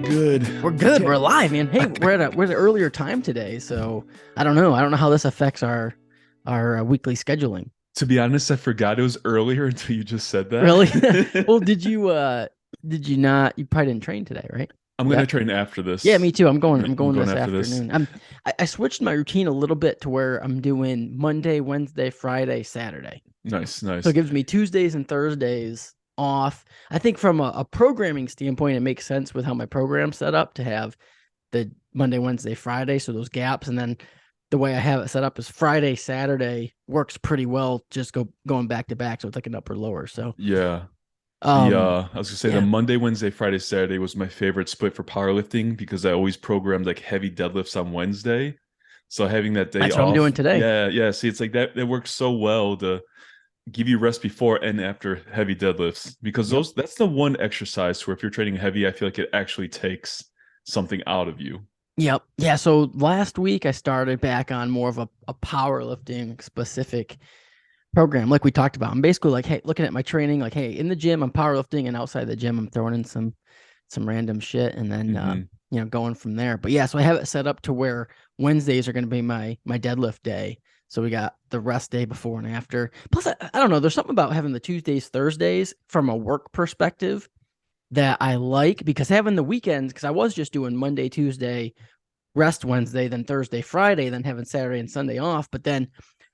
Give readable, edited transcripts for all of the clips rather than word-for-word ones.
good. We're good. We're live, man. Hey, we're at an earlier time today, so I don't know. I don't know how this affects our weekly scheduling. To be honest, I forgot it was earlier until you just said Really? that. Well, did you not? You probably didn't train today, right? I'm gonna Yep. train after Yeah, this. me too. I'm I'm going going this after this. afternoon. I switched my routine a little bit to where I'm doing Monday, Wednesday, Friday, Saturday. Nice, So nice. it gives me Tuesdays and Thursdays off. I think from a programming standpoint, it makes sense with how my program's set up to have the Monday, Wednesday, Friday. So those gaps. And then the way I have it set up is Friday, Saturday works pretty well. Just going back to back. So it's like an upper lower. So, Yeah. um, I was gonna say the yeah, Monday, Wednesday, Friday, Saturday was my favorite split for powerlifting because I always programmed like heavy deadlifts on Wednesday. So having that day that's what I'm doing off, today. yeah. See, it's like that works so well to give you rest before and after heavy deadlifts because Yep. that's the one exercise where if you're training heavy, I feel like it actually takes something out of you. Yep. Yeah. So last week I started back on more of a powerlifting specific program, like we talked about. I'm basically like, hey, looking at my training, like, hey, in the gym, I'm powerlifting, and outside the gym, I'm throwing in some random shit, and then Hmm. going from there. But yeah, so I have it set up to where Wednesdays are going to be my deadlift day. So we got the rest day before and after. Plus, I don't know. There's something about having the Tuesdays, Thursdays from a work perspective that I like because having the weekends, because I was just doing Monday, Tuesday, rest Wednesday, then Thursday, Friday, then having Saturday and Sunday off. But then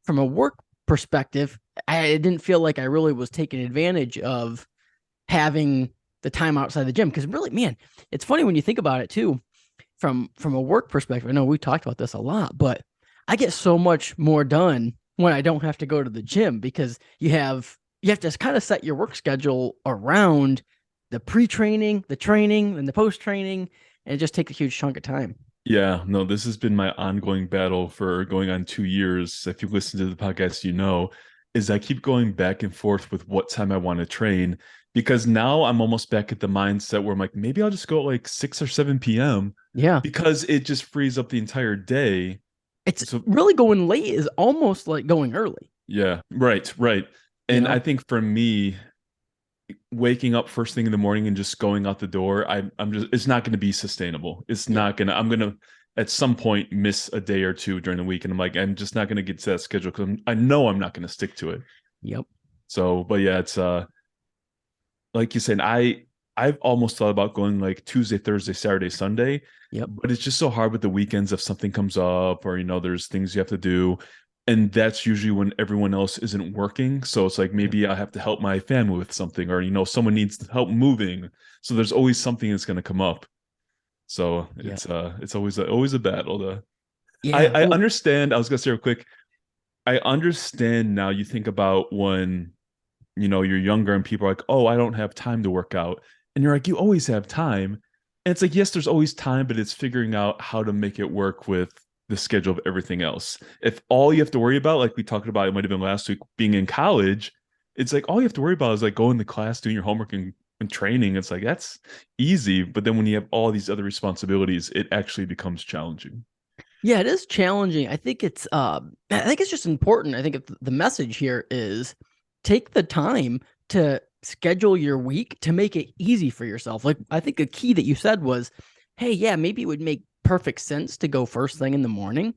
from a work perspective, I didn't feel like I really was taking advantage of having the time outside the gym. Because really, man, it's funny when you think about it too, from a work perspective. I know we talked about this a lot, but I get so much more done when I don't have to go to the gym because you have to kind of set your work schedule around the pre-training, the training, and the post-training, and it just takes a huge chunk of time. Yeah, no, this has been my ongoing battle for going on 2 years. If you listen to the podcast, you know, is I keep going back and forth with what time I want to train because now I'm almost back at the mindset where I'm like, maybe I'll just go at like 6 or 7 p.m. Yeah. because it just frees up the entire day. It's So really going late is almost like going early, yeah, right, right. you And I know? think for me, waking up first thing in the morning and just going out the door, I'm just it's not going to be sustainable. It's Yeah. not going to I'm going to at some point miss a day or two during the week and I'm like I'm just not going to get to that schedule cuz I know I'm not going to stick to it. Yep. So, but yeah, it's like you said I've almost thought about going like Tuesday, Thursday, Saturday, Sunday, Yep. but it's just so hard with the weekends if something comes up or there's things you have to do. And that's usually when everyone else isn't working. So it's like Yep. maybe I have to help my family with something or someone needs help moving. So there's always something that's going to come up. So Yeah. it's always a battle to Yeah. I Well, understand. I was gonna say real quick, I understand now you think about when you're younger and people are like, oh, I don't have time to work out. And you're like, you always have time. And it's like, yes, there's always time, but it's figuring out how to make it work with the schedule of everything else. If all you have to worry about, like we talked about, it might have been last week, being in college, it's like all you have to worry about is like going to class, doing your homework and training. It's like that's easy. But then when you have all these other responsibilities, it actually becomes challenging. yeah, it is challenging. I think it's just important. I think if the message here is take the time to schedule your week to make it easy for yourself. Like I think a key that you said was, hey, yeah, maybe it would make perfect sense to go first thing in the morning.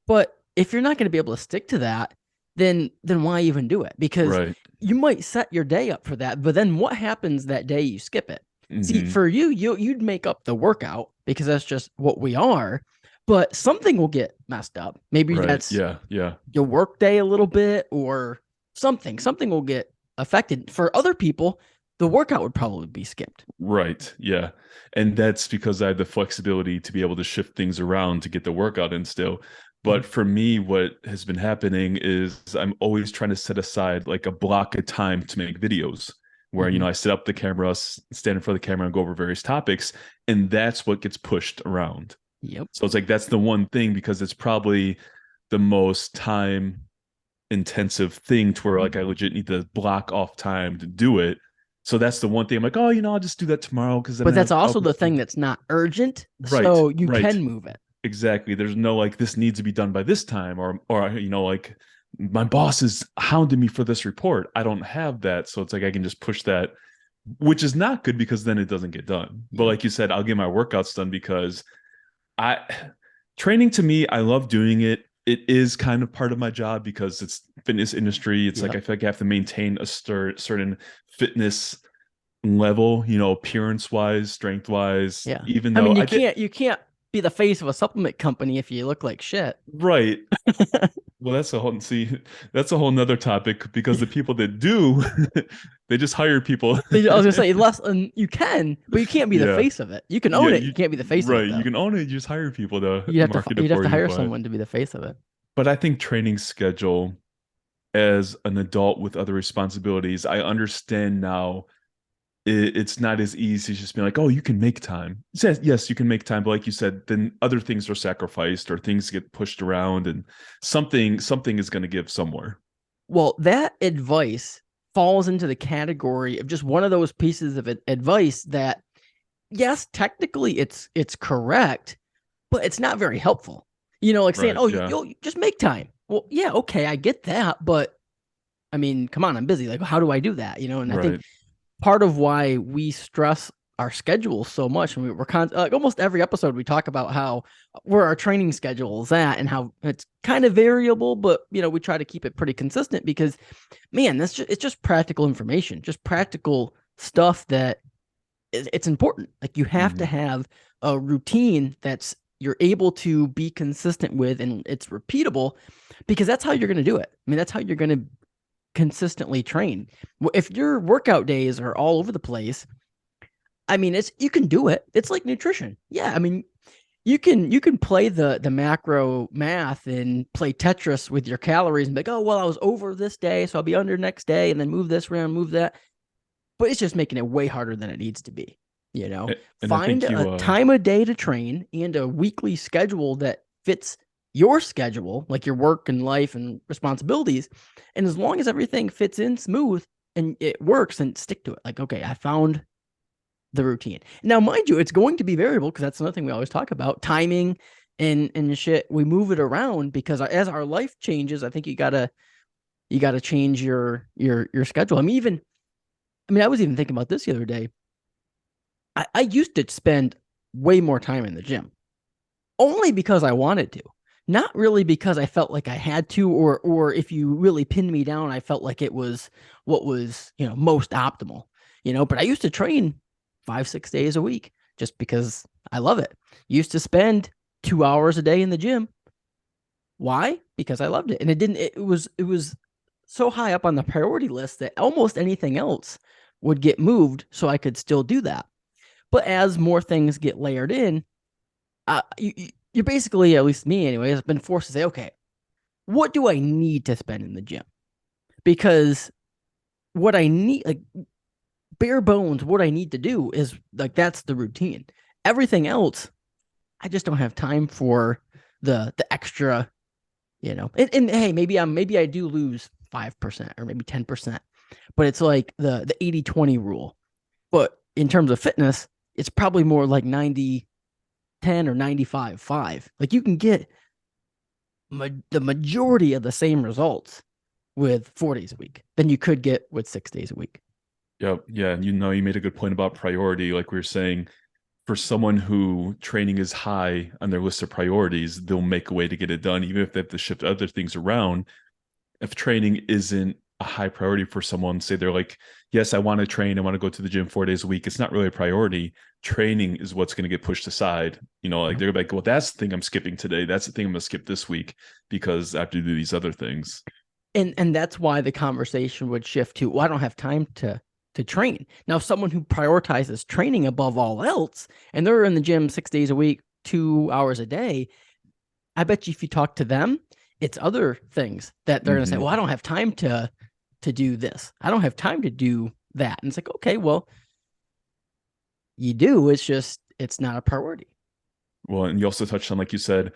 But if you're not going to be able to stick to that, then why even do it? Because Right. you might set your day up for that, but then what happens that day you skip it? See, Hmm. for you'd make up the workout because that's just what we are, but something will get messed up. Maybe Right. that's Yeah. Yeah. your work day a little bit or something. Something will get affected. For other people, the workout would probably be skipped. Right. Yeah. And that's because I have the flexibility to be able to shift things around to get the workout in still. Mhm. But for me, what has been happening is I'm always trying to set aside like a block of time to make videos where, Mhm. I set up the camera, stand in front of the camera and go over various topics. And that's what gets pushed around. Yep. So it's like that's the one thing because it's probably the most time intensive thing to where like I legit need to block off time to do it. So that's the one thing I'm like, oh, I'll just do that tomorrow because then But that's I'll also be the thing that's not urgent, right, so you right, can move it. exactly. There's no like this needs to be done by this time, or like my boss is hounding me for this report. I don't have that, so it's like I can just push that which is not good because then it doesn't get done. But Yeah. like you said, I'll get my workouts done because I training to me, I love doing it. It is kind of part of my job because it's fitness industry. It's like Yep. I feel like I have to maintain a certain fitness level, appearance wise, strength wise, Yeah. even I though mean, I did you can't be the face of a supplement company if you look like shit. right. Well, that's a whole nother topic because the people that do, they just hire people. I was gonna say less, and you can, but you can't be the Yeah. face of it. You can Yeah, own it. You can't be the face of it right. You though. can own it, you just hire people to market it You'd have for to you, hire but someone to be the face of it. I think training schedule as an adult with other responsibilities, I understand now it's not as easy as just being like, oh, you can make time. Yes, you can make time, but like you said, then other things are sacrificed or things get pushed around, and something is going to give somewhere. Well, that advice falls into the category of just one of those pieces of advice that, yes, technically it's correct, but it's not very helpful. Like saying, Right. "Oh, Yeah. you'll just make time." Well, yeah, okay, I get that, but I mean, come on, I'm busy. Like, how do I do that? And I think Right. part of why we stress our schedules so much, and we're like almost every episode we talk about how where our training schedule is at and how it's kind of variable, but we try to keep it pretty consistent because, man, it's just practical information, just practical stuff that it's important. Like you have to Hmm. have a routine that's you're able to be consistent with and it's repeatable because that's how you're going to do it. I mean, that's how you're going to consistently train. If your workout days are all over the place, I mean, it's you can do it. It's like nutrition. Yeah, I mean, you can play the macro math and play Tetris with your calories and be like, oh well, I was over this day, so I'll be under next day, and then move this around, move that. But it's just making it way harder than it needs to be. And I Find think a you time of day to train and a weekly schedule that fits your schedule, like your work and life and responsibilities. And as long as everything fits in smooth and it works, then stick to it. Like, okay, I found the routine. Now, mind you, it's going to be variable because that's another thing we always talk about timing and shit. We move it around because as our life changes, I think you gotta change your schedule. I was even thinking about this the other day. I used to spend way more time in the gym only because I wanted to, not really because I felt like I had to, or if you really pinned me down, I felt like it was what was most optimal. But I used to train 5 6 days a week just because I love it. Used to spend 2 hours a day in the gym. Why? Because I loved it, and it didn't. It was so high up on the priority list that almost anything else would get moved, so I could still do that. But as more things get layered in, you're basically, at least me anyway, has been forced to say, okay, what do I need to spend in the gym? Because what I need, like bare bones, what I need to do is like that's the routine. Everything else, I just don't have time for the extra, And hey, maybe I do lose 5% or maybe 10%, but it's like the 80/20 rule. But in terms of fitness, it's probably more like 90/10 or 95/5. Like you can get the majority of the same results with 4 days a week than you could get with 6 days a week. yeah, yeah, and you made a good point about priority. Like we were saying, for someone who training is high on their list of priorities, they'll make a way to get it done, even if they have to shift other things around. If training isn't a high priority for someone, say they're like, yes, I want to train, I want to go to the gym 4 days a week. It's not really a priority. Training is what's going to get pushed aside. Like they're like, well, that's the thing I'm skipping today. That's the thing I'm going to skip this week because I have to do these other things. And that's why the conversation would shift to, well, I don't have time to train. Now, someone who prioritizes training above all else, and they're in the gym 6 days a week, 2 hours a day, I bet you if you talk to them, it's other things that they're going to say, Hmm. well, I don't have time to do this. I don't have time to do that. And it's like, okay, well, you do. It's just it's not a priority. Well, and you also touched on, like you said,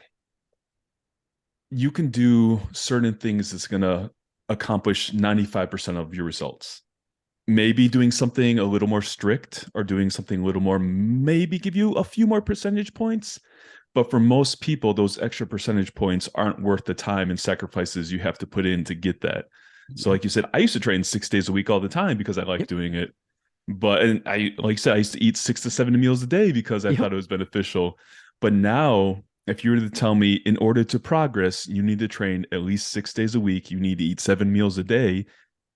you can do certain things that's going to accomplish 95% of your results. Maybe doing something a little more strict or doing something a little more, maybe give you a few more percentage points. But for most people, those extra percentage points aren't worth the time and sacrifices you have to put in to get that. So, Yeah. like you said, I used to train 6 days a week all the time because I like Yep. doing it. But and I like I said, I used to eat 6 to 7 meals a day because I Yep. thought it was beneficial. But now, if you were to tell me in order to progress, you need to train at least 6 days a week, you need to eat 7 meals a day,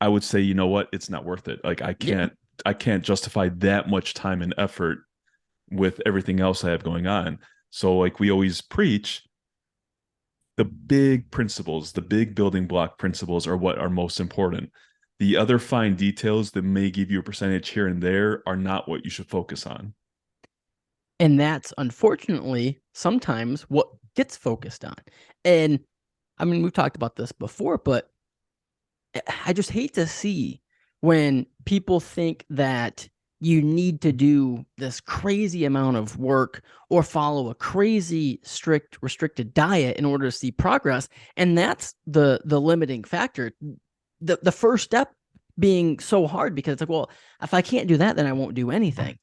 I would say, you know what, it's not worth it. Like Yeah. I can't justify that much time and effort with everything else I have going on. So like we always preach, the big principles, the big building block principles are what are most important. The other fine details that may give you a percentage here and there are not what you should focus on. And that's unfortunately sometimes what gets focused on. And I mean, we've talked about this before, but I just hate to see when people think that you need to do this crazy amount of work or follow a crazy strict restricted diet in order to see progress, and that's the limiting factor. The first step being so hard because it's like, well, if I can't do that, then I won't do anything.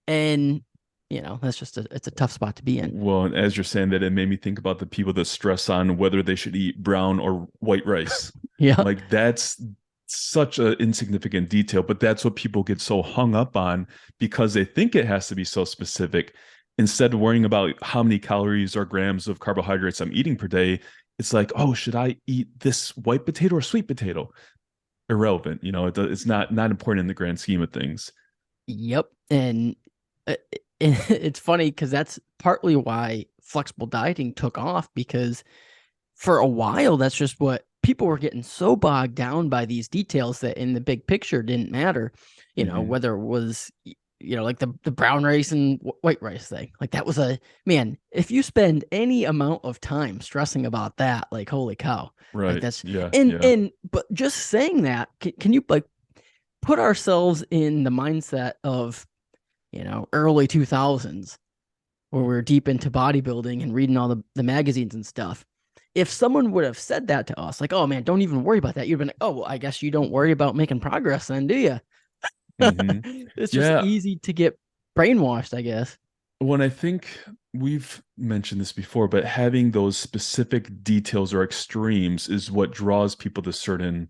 And that's just it's a tough spot to be in. Well, and as you're saying that, it made me think about the people that stress on whether they should eat brown or white rice. Yeah. Like that's such an insignificant detail, but that's what people get so hung up on because they think it has to be so specific. Instead of worrying about how many calories or grams of carbohydrates I'm eating per day, it's like, oh, should I eat this white potato or sweet potato? Irrelevant, it's not important in the grand scheme of things. Yep. And it's funny because that's partly why flexible dieting took off, because for a while, that's just what people were getting so bogged down by, these details that in the big picture didn't matter, Hmm. whether it was, like the brown rice and white rice thing. Like that was man, if you spend any amount of time stressing about that, like, holy cow, like Right. that's, Yeah. and, Yeah. and, but just saying that, can you like put ourselves in the mindset of, early 2000s where we're deep into bodybuilding and reading all the magazines and stuff. If someone would have said that to us, like, oh man, don't even worry about that, you'd have been like, oh, well, I guess you don't worry about making progress then, do you? Hmm. It's just Yeah. easy to get brainwashed, I guess. When I think we've mentioned this before, but having those specific details or extremes is what draws people to certain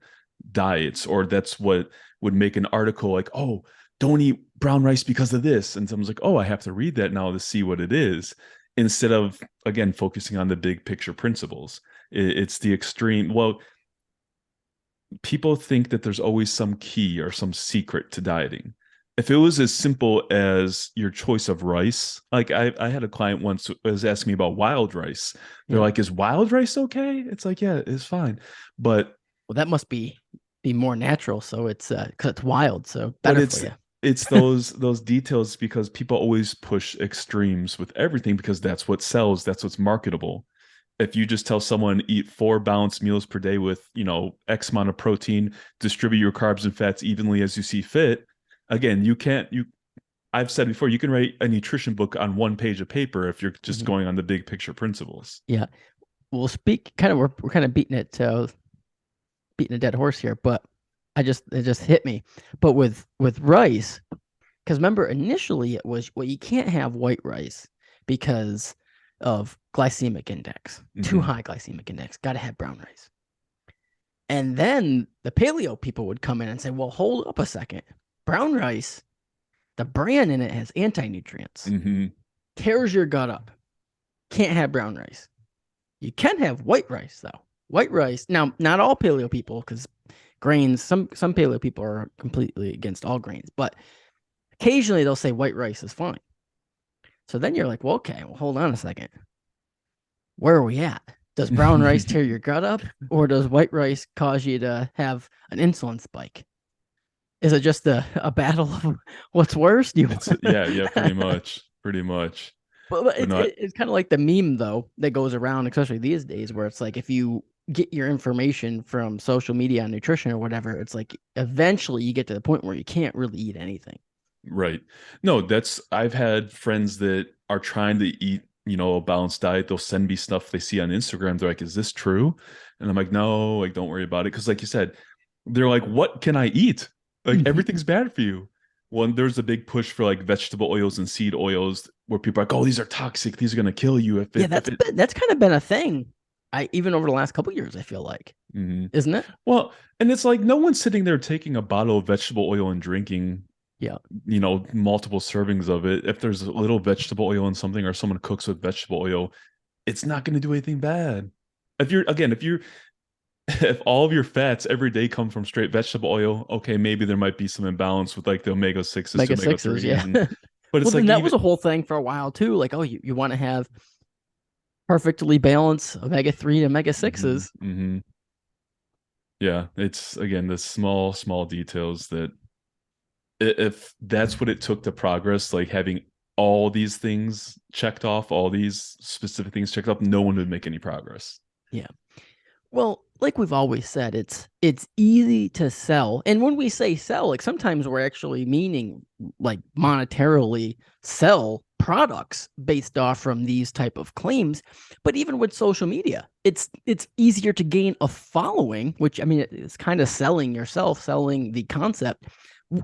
diets, or that's what would make an article like, oh, don't eat brown rice because of this. And someone's like, oh, I have to read that now to see what it is, instead of, again, focusing on the big picture principles. It's the extreme. Well, people think that there's always some key or some secret to dieting. If it was as simple as your choice of rice, like I had a client once who was asking me about wild rice. They're Yeah. like, is wild rice okay? It's like, yeah, it's fine. But Well, that must be more natural. So it's because it's wild, so but better for you. it's those details because people always push extremes with everything because that's what sells, that's what's marketable. If you just tell someone eat 4 balanced meals per day with, X amount of protein, distribute your carbs and fats evenly as you see fit, again, you can't, I've said before, you can write a nutrition book on one page of paper if you're just Mhm. going on the big picture principles. Yeah. We'll speak kind of, we're kind of beating a dead horse here, but it just hit me. But with rice, because remember initially it was, well, you can't have white rice because of glycemic index, too Hmm. high glycemic index, got to have brown rice. And then the paleo people would come in and say, well, hold up a second. Brown rice, the bran in it has anti-nutrients, Hmm. tears your gut up. Can't have brown rice. You can have white rice though. White rice. Now, not all paleo people, because grains, some paleo people are completely against all grains, but occasionally they'll say white rice is fine. So then you're like, well, okay, well, hold on a second. Where are we at? Does brown rice tear your gut up, or does white rice cause you to have an insulin spike? Is it just a battle of what's worse? Do you Yeah, yeah, pretty much, pretty much. but But it's no, it's kind of like the meme though that goes around, especially these days, where it's like if you get your information from social media on nutrition or whatever, it's like eventually you get to the point where you can't really eat anything. right. No, I've had friends that are trying to eat, a balanced diet. They'll send me stuff they see on Instagram. They're like, is this true? And I'm like, no, like, don't worry about it. Cause like you said, they're like, what can I eat? Like, everything's bad for you. Well, there's a big push for like vegetable oils and seed oils where people are like, oh, these are toxic. These are going to kill you Yeah, if it. that's kind of been a thing. I even over the last couple of years, I feel like, Mhm. isn't it? Well, and it's like no one's sitting there taking a bottle of vegetable oil and drinking. Yeah. multiple servings of it. If there's a little vegetable oil in something or someone cooks with vegetable oil, it's not going to do anything bad. If all of your fats every day come from straight vegetable oil, okay, maybe there might be some imbalance with like the omega sixes to Omega omega sixes, threes, yeah. and but Well, it's then like that even was a whole thing for a while too. Like, oh, you want to have perfectly balanced omega 3 and omega hmm sixes. hmm yeah, it's again the small details that if that's what it took to progress, like having all these things checked off, all these specific things checked off, no one would make any progress. Yeah. Well, like we've always said, it's easy to sell. And when we say sell, like sometimes we're actually meaning like monetarily sell products based off from these type of claims. But even with social media, it's easier to gain a following, which I mean it's kind of selling yourself, selling the concept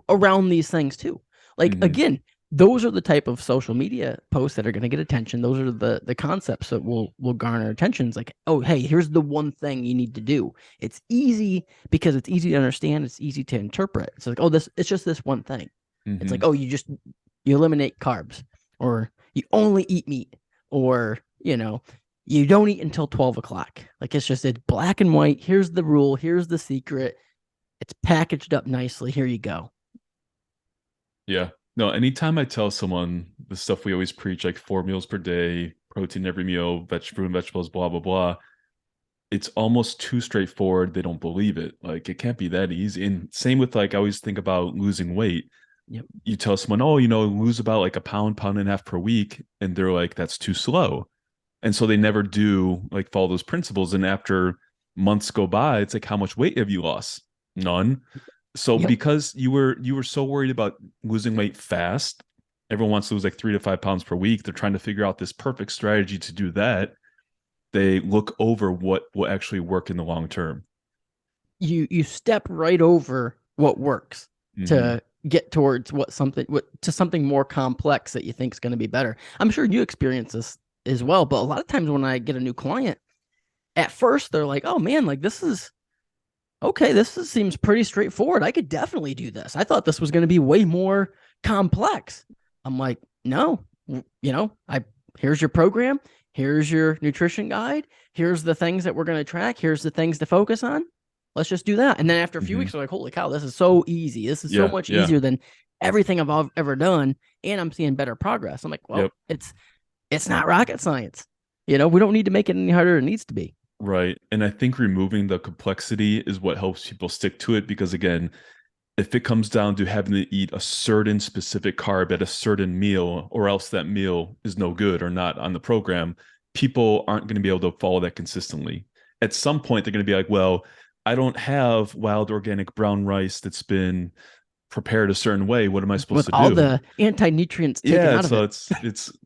around these things too. Like hmm again, those are the type of social media posts that are going to get attention. Those are the concepts that will garner attention. It's like, oh, hey, here's the one thing you need to do. It's easy because it's easy to understand. It's easy to interpret. It's like, oh, it's just this one thing. It's like, hmm oh, you eliminate carbs, or you only eat meat, or you don't eat until 12 o'clock. Like it's black and white. Here's the rule. Here's the secret. It's packaged up nicely. Here you go. Yeah. No, anytime I tell someone the stuff we always preach, like 4 meals per day, protein every meal, fruit and vegetables, blah, blah, blah, it's almost too straightforward. They don't believe it. Like it can't be that easy. And same with like I always think about losing weight. Yep. You tell someone, oh, lose about like a pound and a half per week, and they're like, that's too slow. And so they never do like follow those principles. And after months go by, it's like, how much weight have you lost? None. So Yep. because you were so worried about losing weight fast, everyone wants to lose like 3 to 5 pounds per week. They're trying to figure out this perfect strategy to do that. They look over what will actually work in the long term. You step right over what works hmm to get towards something more complex that you think is going to be better. I'm sure you experience this as well, but a lot of times when I get a new client, at first they're like, "Oh man, like this is okay. Seems pretty straightforward. I could definitely do this. I thought this was going to be way more complex." I'm like, "No, I here's your program, here's your nutrition guide, here's the things that we're going to track, here's the things to focus on. Let's just do that." And then after a few hmm weeks, they're like, "Holy cow, this is so easy. This is so Yeah, much yeah, easier than everything I've ever done, and I'm seeing better progress." I'm like, "Well, yep, it's not rocket science. We don't need to make it any harder than it needs to be." right. And I think removing the complexity is what helps people stick to it because again, if it comes down to having to eat a certain specific carb at a certain meal, or else that meal is no good or not on the program, people aren't going to be able to follow that consistently. At some point, they're going to be like, well, I don't have wild organic brown rice that's been prepared a certain way. What am I supposed With to all do? the anti-nutrients taken Yeah, out of so it. it's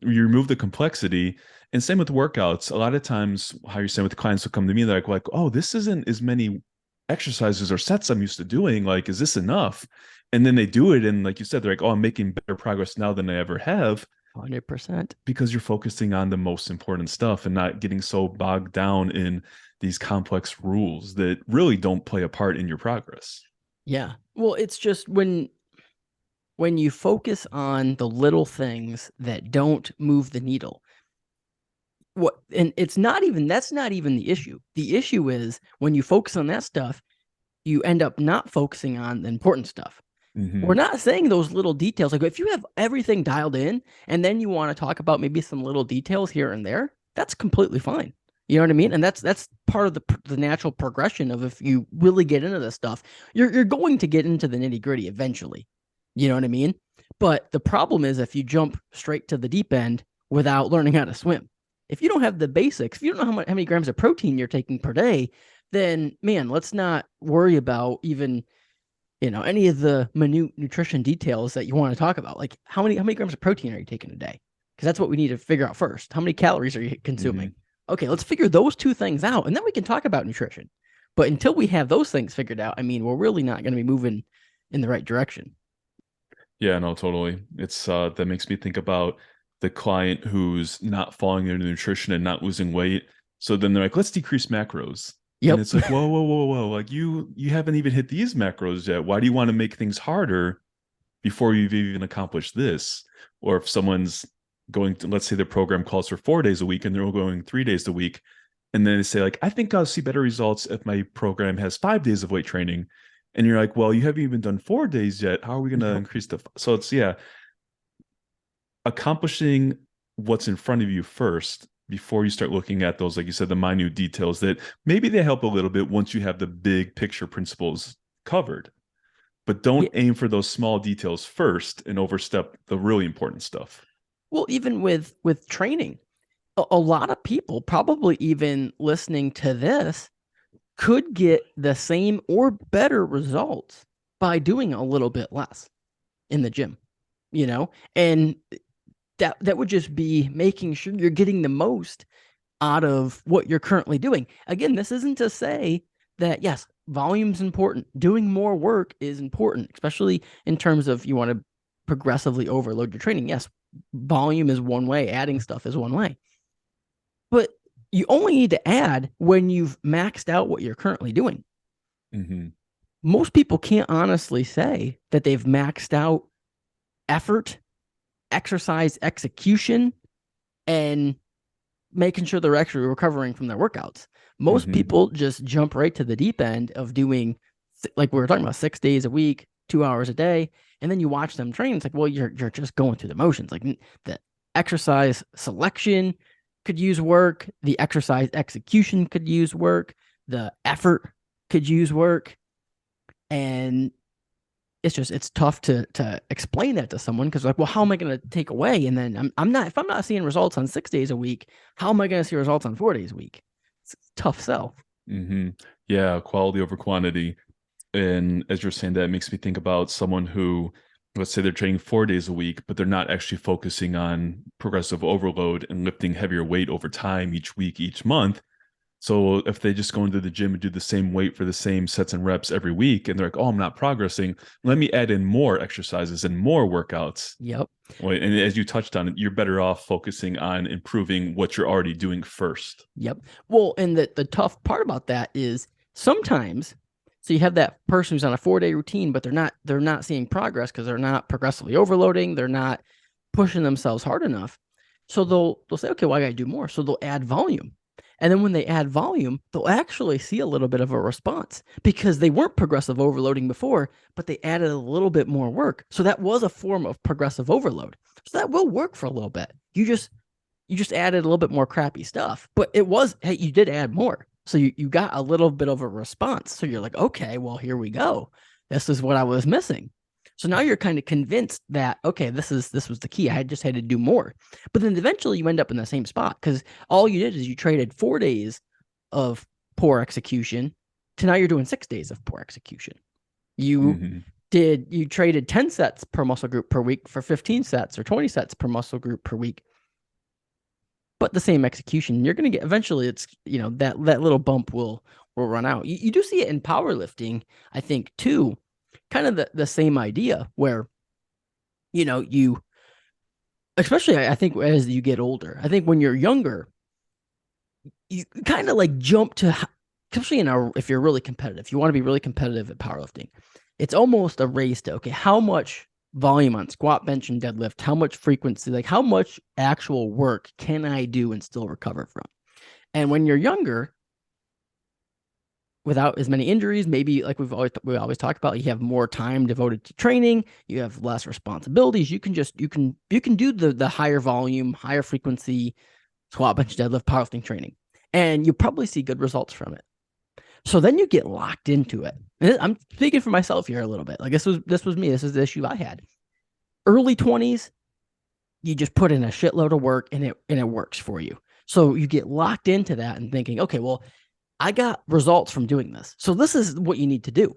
you remove the complexity, and same with workouts. A lot of times, how you're saying with the clients who come to me, they're like, oh, this isn't as many exercises or sets I'm used to doing. Like, is this enough? And then they do it, and like you said, they're like, oh, I'm making better progress now than I ever have 100%. because you're focusing on the most important stuff and not getting so bogged down in these complex rules that really don't play a part in your progress. Yeah. Well, it's just when you focus on the little things that don't move the needle. And that's not even the issue. The issue is when you focus on that stuff, you end up not focusing on the important stuff. We're hmm not saying those little details. Like if you have everything dialed in and then you want to talk about maybe some little details here and there, that's completely fine. You know what I mean? And that's part of the natural progression of if you really get into this stuff, you're going to get into the nitty gritty eventually. You know what I mean? But the problem is if you jump straight to the deep end without learning how to swim. If you don't have the basics, if you don't know how many grams of protein you're taking per day, then man, let's not worry about even any of the minute nutrition details that you want to talk about. Like how many grams of protein are you taking a day? Because that's what we need to figure out first. How many calories are you consuming? hmm Okay, let's figure those two things out, and then we can talk about nutrition. But until we have those things figured out, I mean, we're really not going to be moving in the right direction. Yeah, no, totally. It's that makes me think about the client who's not following their nutrition and not losing weight. So then they're like, let's decrease macros. And Yep. it's like, whoa, whoa, whoa, whoa. Like you haven't even hit these macros yet. Why do you want to make things harder before you've even accomplished this. Or if someone's going to, let's say their program calls for 4 days a week and they're going 3 days a week, and then they say like, I think I'll see better results if my program has 5 days of weight training. And you're like, well, you haven't even done 4 days yet. How are we going to Yep. increase the? So it's, yeah, accomplishing what's in front of you first before you start looking at those, like you said, the minute details that maybe they help a little bit once you have the big picture principles covered. But don't Yeah. aim for those small details first and overstep the really important stuff. Well, even with training, a lot of people probably even listening to this could get the same or better results by doing a little bit less in the gym, and that would just be making sure you're getting the most out of what you're currently doing. Again, this isn't to say that, yes, volume's important. Doing more work is important, especially in terms of you want to progressively overload your training. Yes, volume is one way, adding stuff is one way. But you only need to add when you've maxed out what you're currently doing. Mm-hmm. Most people can't honestly say that they've maxed out effort, exercise execution, and making sure they're actually recovering from their workouts. Most Mm-hmm. people just jump right to the deep end of doing, like we were talking about, 6 days a week, 2 hours a day, and then you watch them train. It's like, well, you're just going through the motions. Like the exercise selection could use work, the exercise execution could use work, the effort could use work, and it's tough to explain that to someone because like, well, how am I going to take away? And then I'm not, if I'm not seeing results on 6 days a week, how am I going to see results on 4 days a week? It's a tough sell. Mm-hmm. Yeah, quality over quantity. And as you're saying that, it makes me think about someone who, let's say they're training 4 days a week, but they're not actually focusing on progressive overload and lifting heavier weight over time each week, each month. So if they just go into the gym and do the same weight for the same sets and reps every week, and they're like, oh, I'm not progressing, let me add in more exercises and more workouts. Yep. And as you touched on it, you're better off focusing on improving what you're already doing first. Yep. Well, and the tough part about that is sometimes, so you have that person who's on a 4 day routine, but they're not seeing progress because they're not progressively overloading, they're not pushing themselves hard enough. So they'll say, okay, well, I gotta do more. So they'll add volume. And then when they add volume, they'll actually see a little bit of a response because they weren't progressive overloading before, but they added a little bit more work. So that was a form of progressive overload. So that will work for a little bit. You just added a little bit more crappy stuff, but it was, hey, you did add more. So you got a little bit of a response. So you're like, okay, well, here we go. This is what I was missing. So now you're kind of convinced that, okay, this was the key. I just had to do more. But then eventually you end up in the same spot because all you did is you traded 4 days of poor execution to now you're doing 6 days of poor execution. You Mm-hmm. you traded 10 sets per muscle group per week for 15 sets or 20 sets per muscle group per week, but the same execution. You're going to get eventually. It's that little bump will run out. You do see it in powerlifting, I think, too. Kind of the same idea where you, especially I think as you get older. I think when you're younger, you kind of like jump to, especially if you're really competitive, you want to be really competitive at powerlifting. It's almost a race to, okay, how much volume on squat, bench, and deadlift, how much frequency, like how much actual work can I do and still recover from? And when you're younger, without as many injuries, maybe like we always talked about, you have more time devoted to training, you have less responsibilities. You can do the higher volume, higher frequency squat, bench, deadlift, powerlifting training, and you probably see good results from it. So then you get locked into it. And I'm speaking for myself here a little bit. Like this was me. This is the issue I had. Early 20s, you just put in a shitload of work and it works for you. So you get locked into that and thinking, okay, well, I got results from doing this. So this is what you need to do.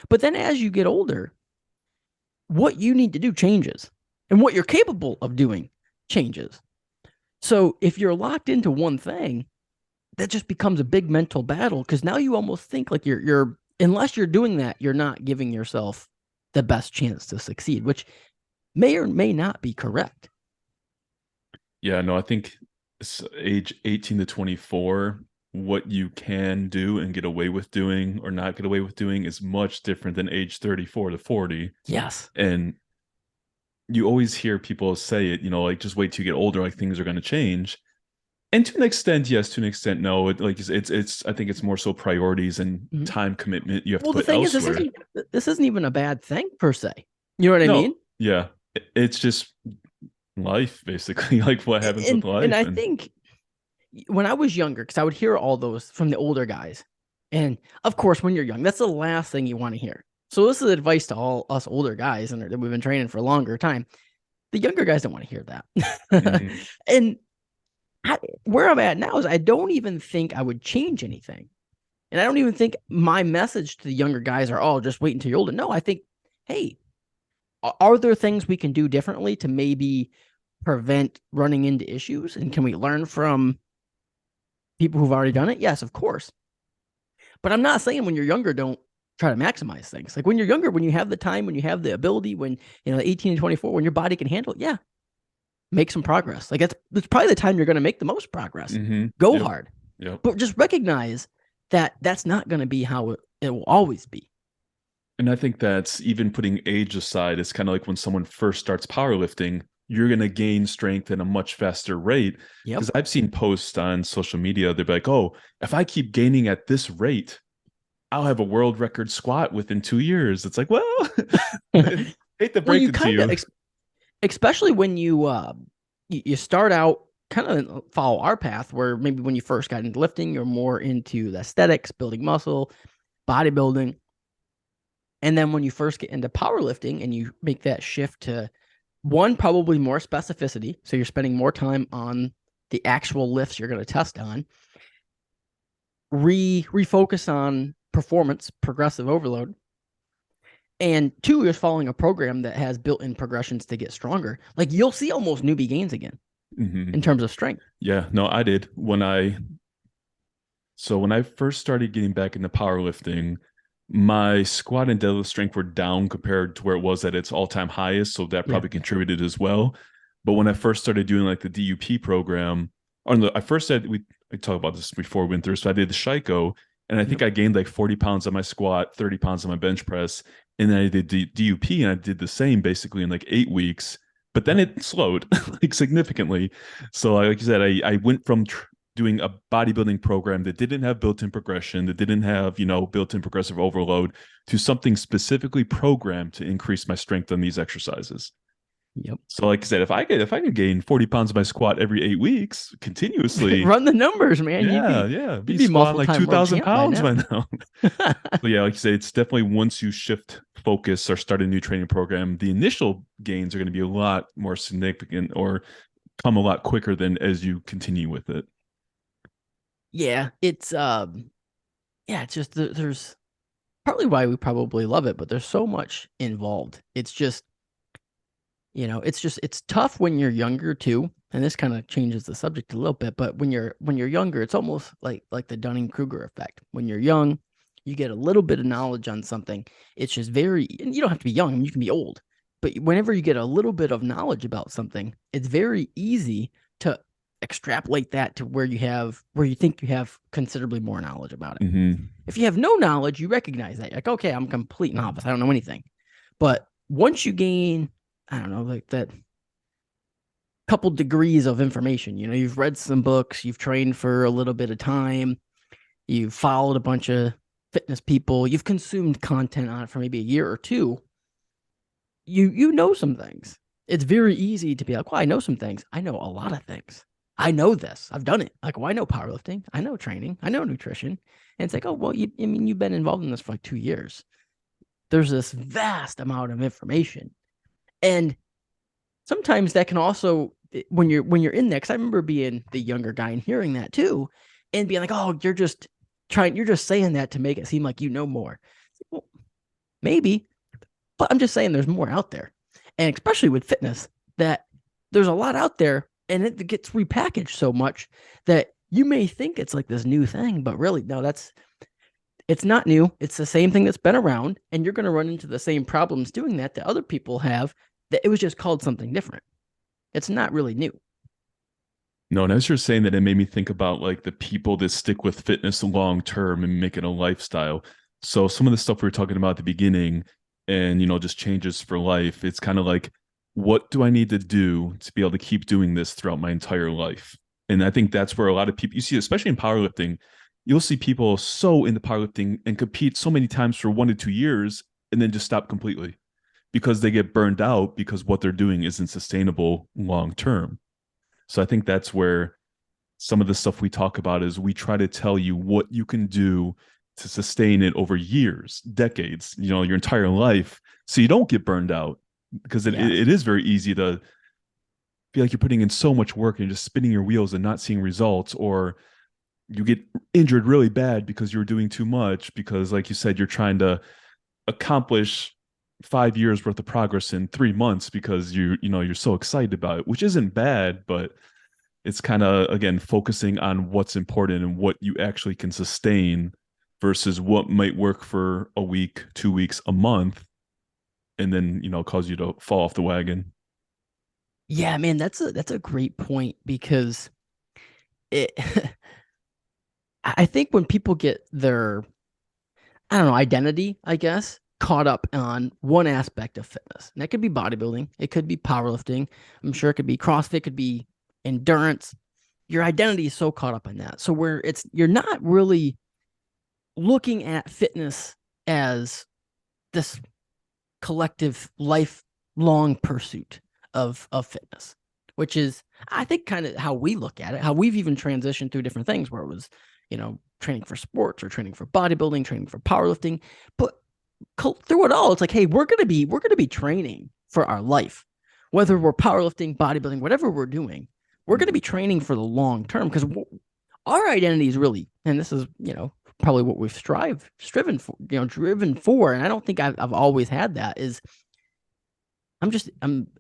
But then as you get older, what you need to do changes and what you're capable of doing changes. So if you're locked into one thing, that just becomes a big mental battle because now you almost think like you're unless you're doing that, you're not giving yourself the best chance to succeed, which may or may not be correct. Yeah, no, I think age 18 to 24, what you can do and get away with doing or not get away with doing is much different than age 34 to 40. Yes. And you always hear people say it, like just wait till you get older, like things are going to change. And to an extent, yes, to an extent, no. It's I think it's more so priorities and Mhm. time commitment you have to Well, the put thing is, elsewhere. this isn't even a bad thing per se. You know what I No, mean? yeah. It's just life, basically, like what happens with And life. I And think when I was younger, because I would hear all those from the older guys, and of course, when you're young, that's the last thing you want to hear. So this is advice to all us older guys and that we've been training for a longer time. The younger guys don't want to hear that. mhm, And where I'm at now is I don't even think I would change anything. And I don't even think my message to the younger guys are, oh, just wait until you're older. No, I think, hey, are there things we can do differently to maybe prevent running into issues? And can we learn from people who've already done it? Yes, of course. But I'm not saying when you're younger, don't try to maximize things. Like when you're younger, when you have the time, when you have the ability, when 18 and 24, when your body can handle it, yeah, make some progress. Like it's probably the time you're going to make the most progress. Go yep, hard, yep. but just recognize that that's not going to be how it will always be. And I think that's even putting age aside, it's kind of like when someone first starts powerlifting, you're going to gain strength at a much faster rate. Yep. Because I've seen posts on social media, they're like, oh, if I keep gaining at this rate, I'll have a world record squat within 2 years. It's like, well, hate to Well, break you it to kind of, you. especially when you start out kind of follow our path, where maybe when you first got into lifting, you're more into the aesthetics, building muscle, bodybuilding. And then when you first get into powerlifting and you make that shift to one, probably more specificity. So you're spending more time on the actual lifts you're going to test on, refocus on performance, progressive overload. And two is following a program that has built-in progressions to get stronger. Like you'll see almost newbie gains again hmm in terms of strength. Yeah, no, I did when I first started getting back into powerlifting, my squat and deadlift strength were down compared to where it was at its all-time highest, so that Yeah. probably contributed as well. But when I first started doing like the DUP program, or no, I first said we talked about this before we went through. So I did the Shiko, and I think Yep. I gained like 40 pounds on my squat, 30 pounds on my bench press, and then I did DUP, and I did the same basically in like 8 weeks. But then it slowed like significantly. So like you said, I went from doing a bodybuilding program that didn't have built-in progression, that didn't have, built-in progressive overload, to something specifically programmed to increase my strength on these exercises. Yep. So like I said, if I could gain 40 pounds of my squat every 8 weeks continuously, Run the numbers, man. yeah, yeah, You'd be be squatting multiple like time world 2,000 champ by pounds now. by now. So yeah, like you say, it's definitely once you shift focus or start a new training program, the initial gains are going to be a lot more significant or come a lot quicker than as you continue with it. Yeah, it's just there's partly why we probably love it, but there's so much involved. It's just, it's tough when you're younger too. And this kind of changes the subject a little bit, but when you're younger, it's almost like the Dunning-Kruger effect. When you're young, you get a little bit of knowledge on something. It's just and you don't have to be young, I mean, you can be old. But whenever you get a little bit of knowledge about something, it's very easy to extrapolate that to where you think you have considerably more knowledge about it. Mm-hmm. If you have no knowledge, you recognize that. You're like, okay, I'm a complete novice. I don't know anything. But once you gain, I don't know, like that couple degrees of information, you've read some books, you've trained for a little bit of time, you've followed a bunch of fitness people, you've consumed content on it for maybe a year or two, you know some things. It's very easy to be like, well, I know some things. I know a lot of things. I know this. I've done it. Like, well, I know powerlifting. I know training. I know nutrition. And it's like, oh, well, I mean, you've been involved in this for like 2 years. There's this vast amount of information. And sometimes that can also, when you're in there, because I remember being the younger guy and hearing that too, and being like, oh, you're just saying that to make it seem like you know more. Well, maybe, but I'm just saying there's more out there. And especially with fitness, that there's a lot out there and it gets repackaged so much that you may think it's like this new thing, but really, no, it's not new. It's the same thing that's been around, and you're going to run into the same problems doing that other people have, that it was just called something different. It's not really new. No, and as you're saying that, it made me think about like the people that stick with fitness long term and make it a lifestyle. So some of the stuff we were talking about at the beginning and just changes for life, it's kind of like what do I need to do to be able to keep doing this throughout my entire life? And I think that's where a lot of people, you see, especially in powerlifting, you'll see people so into powerlifting and compete so many times for 1 to 2 years and then just stop completely because they get burned out because what they're doing isn't sustainable long term. So I think that's where some of the stuff we talk about is we try to tell you what you can do to sustain it over years, decades, your entire life, so you don't get burned out, because it, Yes. it is very easy to feel like you're putting in so much work and just spinning your wheels and not seeing results, or you get injured really bad because you're doing too much, because like you said, you're trying to accomplish 5 years worth of progress in 3 months because you're so excited about it, which isn't bad, but it's kind of, again, focusing on what's important and what you actually can sustain versus what might work for a week, 2 weeks, a month, and then cause you to fall off the wagon. Yeah, man, that's a great point because it I think when people get their, I don't know, identity, I guess, caught up on one aspect of fitness. And that could be bodybuilding, it could be powerlifting, I'm sure it could be CrossFit, it could be endurance. Your identity is so caught up in that. So where you're not really looking at fitness as this collective lifelong pursuit of fitness, which is, I think, kind of how we look at it, how we've even transitioned through different things where it was, training for sports or training for bodybuilding, training for powerlifting. But through it all, it's like, hey, we're gonna be training for our life, whether we're powerlifting, bodybuilding, whatever we're doing. We're going to be training for the long term because our identity is really, and this is, probably what we've striven for, driven for. And I don't think I've always had that, is I'm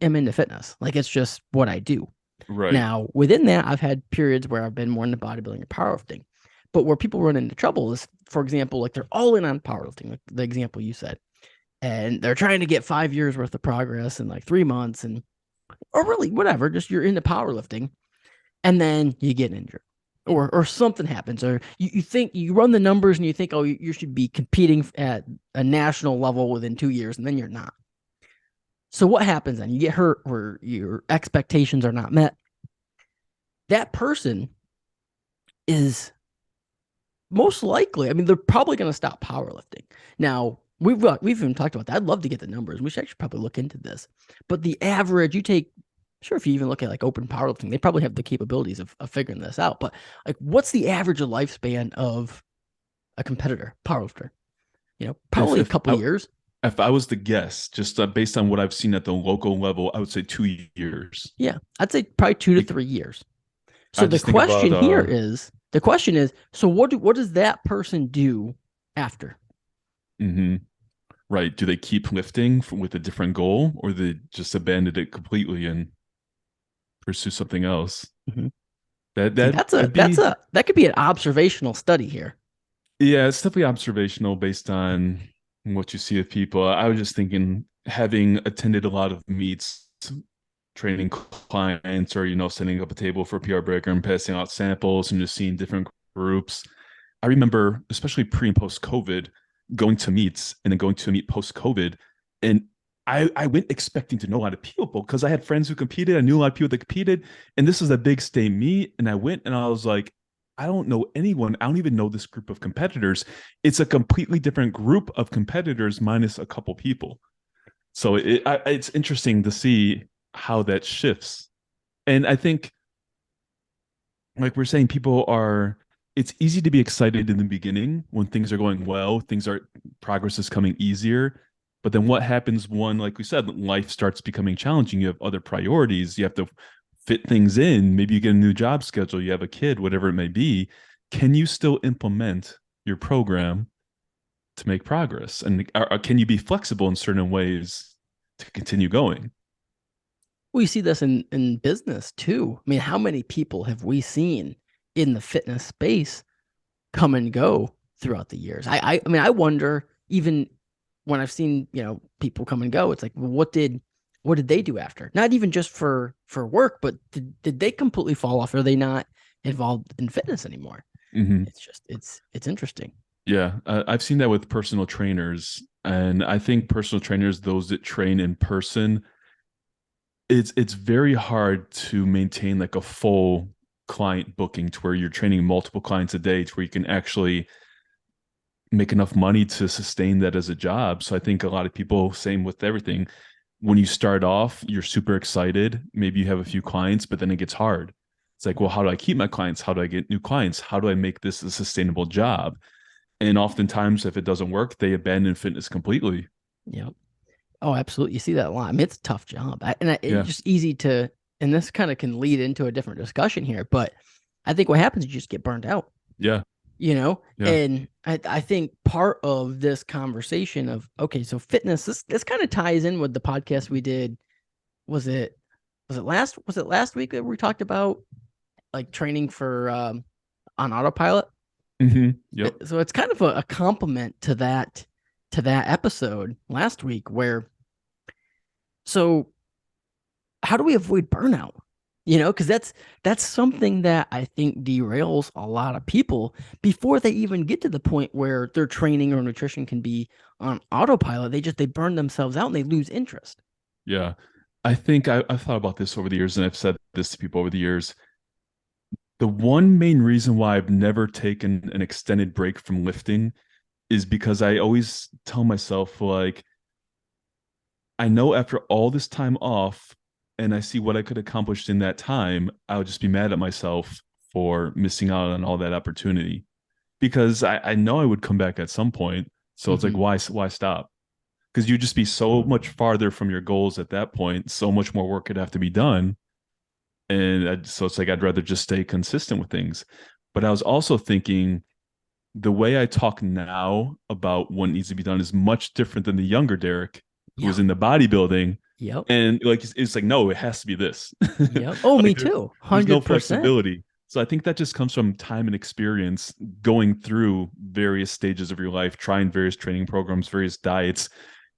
into fitness. Like, it's just what I do. Right. Now, within that, I've had periods where I've been more into bodybuilding or powerlifting. But where people run into trouble is, for example, like they're all in on powerlifting, like the example you said, and they're trying to get 5 years worth of progress in like 3 months, or really whatever, just you're into powerlifting, and then you get injured. Or something happens, or you think you run the numbers and you think, oh, you should be competing at a national level within 2 years, and then you're not. So what happens then? You get hurt where your expectations are not met. That person is most likely, I mean, they're probably going to stop powerlifting. Now, we've even talked about that. I'd love to get the numbers. We should actually probably look into this. But the average, sure, if you even look at like open powerlifting, they probably have the capabilities of figuring this out. But like, what's the average lifespan of a competitor powerlifter? if Probably a if couple I, years. if I was to guess, just based on what I've seen at the local level, I would say 2 years. Yeah, I'd say probably two to Like, 3 years. So I the just think about question is, so what does that person do after? mhm. Right. Do they keep lifting with a different goal, or they just abandon it completely and pursue something else? Mhm. That See, that that'd be that could be an observational study here. Yeah, it's definitely observational based on what you see of people. I was just thinking, having attended a lot of meets, training clients, or setting up a table for a PR breaker and passing out samples and just seeing different groups. I remember, especially pre and post COVID, going to meets and then going to a meet post COVID, and I went expecting to know a lot of people because I had friends who competed. I knew a lot of people that competed, and this was a big stay meet. And I went and I was like, I don't know anyone. I don't even know this group of competitors. It's a completely different group of competitors minus a couple people. So it's interesting to see how that shifts. And I think, like we're saying, it's easy to be excited in the beginning when things are going well, progress is coming easier. But then what happens when, like we said, life starts becoming challenging? You have other priorities. You have to fit things in. Maybe you get a new job schedule, you have a kid, whatever it may be. Can you still implement your program to make progress? And can you be flexible in certain ways to continue going? We see this in business too. I mean, how many people have we seen in the fitness space come and go throughout the years? I mean, I wonder, even when I've seen, people come and go, it's like, well, what did they do after? Not even just for work, but did they completely fall off? Are they not involved in fitness anymore? Mm-hmm. It's interesting. Yeah, I've seen that with personal trainers, and I think personal trainers, those that train in person, it's very hard to maintain like a full client booking to where you're training multiple clients a day to where you can actually make enough money to sustain that as a job. So I think a lot of people, same with everything, when you start off, you're super excited. Maybe you have a few clients, but then it gets hard. It's like, well, how do I keep my clients? How do I get new clients? How do I make this a sustainable job? And oftentimes, if it doesn't work, they abandon fitness completely. Yep. Oh, absolutely. You see that a lot. I mean, it's a tough job. It's Yeah. just easy to, and this kind of can lead into a different discussion here, but I think what happens is you just get burned out, Yeah. you know? Yeah. And I think part of this conversation of, okay, so fitness, this kind of ties in with the podcast we did. Was it, was it last week that we talked about like training for, on autopilot? Yep. So it's kind of a compliment to that episode last week where, so how do we avoid burnout? You know, because that's something that I think derails a lot of people before they even get to the point where their training or nutrition can be on autopilot. They burn themselves out and they lose interest. Yeah. I think I've thought about this over the years, and I've said this to people over the years. The one main reason why I've never taken an extended break from lifting is because I always tell myself, like, I know after all this time off and I see what I could accomplish in that time, I would just be mad at myself for missing out on all that opportunity because I know I would come back at some point. So it's like, Mm-hmm. why stop? Because you'd just be so much farther from your goals at that point. So much more work would have to be done. So it's like, I'd rather just stay consistent with things. But I was also thinking the way I talk now about what needs to be done is much different than the younger Derek who Yeah. was in the bodybuilding. Yep. And like, it's like, no, it has to be this. Yep. Oh, me Like too. there's no 100%. flexibility. So I think that just comes from time and experience going through various stages of your life, trying various training programs, various diets.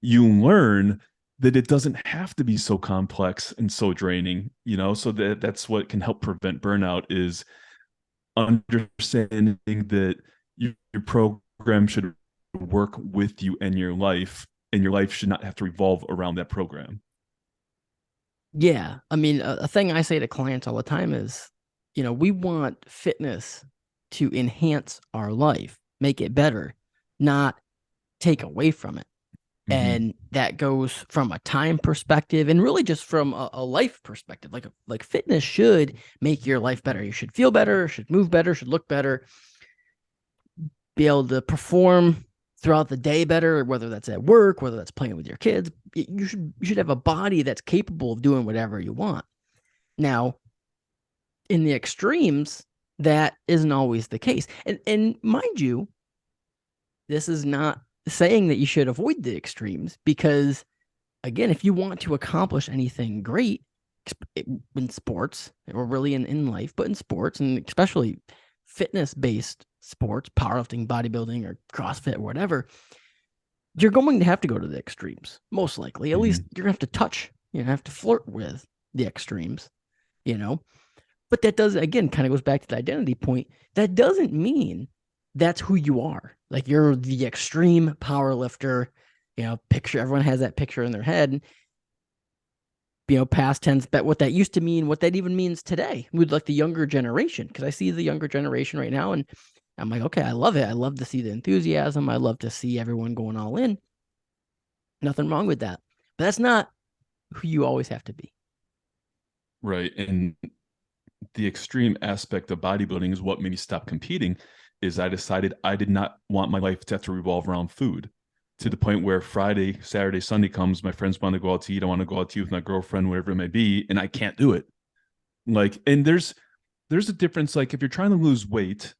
You learn that it doesn't have to be so complex and so draining, so that's what can help prevent burnout is understanding that your program should work with you and your life should not have to revolve around that program. Yeah. I mean, a thing I say to clients all the time is, we want fitness to enhance our life, make it better, not take away from it. Mm-hmm. And that goes from a time perspective and really just from a life perspective. Like fitness should make your life better. You should feel better, should move better, should look better, be able to perform throughout the day better, whether that's at work, whether that's playing with your kids. You should have a body that's capable of doing whatever you want. Now, in the extremes, that isn't always the case. And mind you, this is not saying that you should avoid the extremes because again, if you want to accomplish anything great in sports or really in life, but in sports and especially fitness based sports, powerlifting, bodybuilding, or CrossFit, or whatever, you're going to have to go to the extremes, most likely. At Mm-hmm. least you're going to have to touch, have to flirt with the extremes, you know? But that does, again, kind of goes back to the identity point. That doesn't mean that's who you are. Like you're the extreme power lifter, picture, everyone has that picture in their head, past tense, but what that used to mean, what that even means today with like the younger generation. Cause I see the younger generation right now and I'm like, okay, I love it. I love to see the enthusiasm. I love to see everyone going all in. Nothing wrong with that. But that's not who you always have to be. Right. And the extreme aspect of bodybuilding is what made me stop competing is I decided I did not want my life to have to revolve around food to the point where Friday, Saturday, Sunday comes, my friends want to go out to eat. I want to go out to eat with my girlfriend, whatever it may be, and I can't do it. Like, and there's a difference. Like if you're trying to lose weight,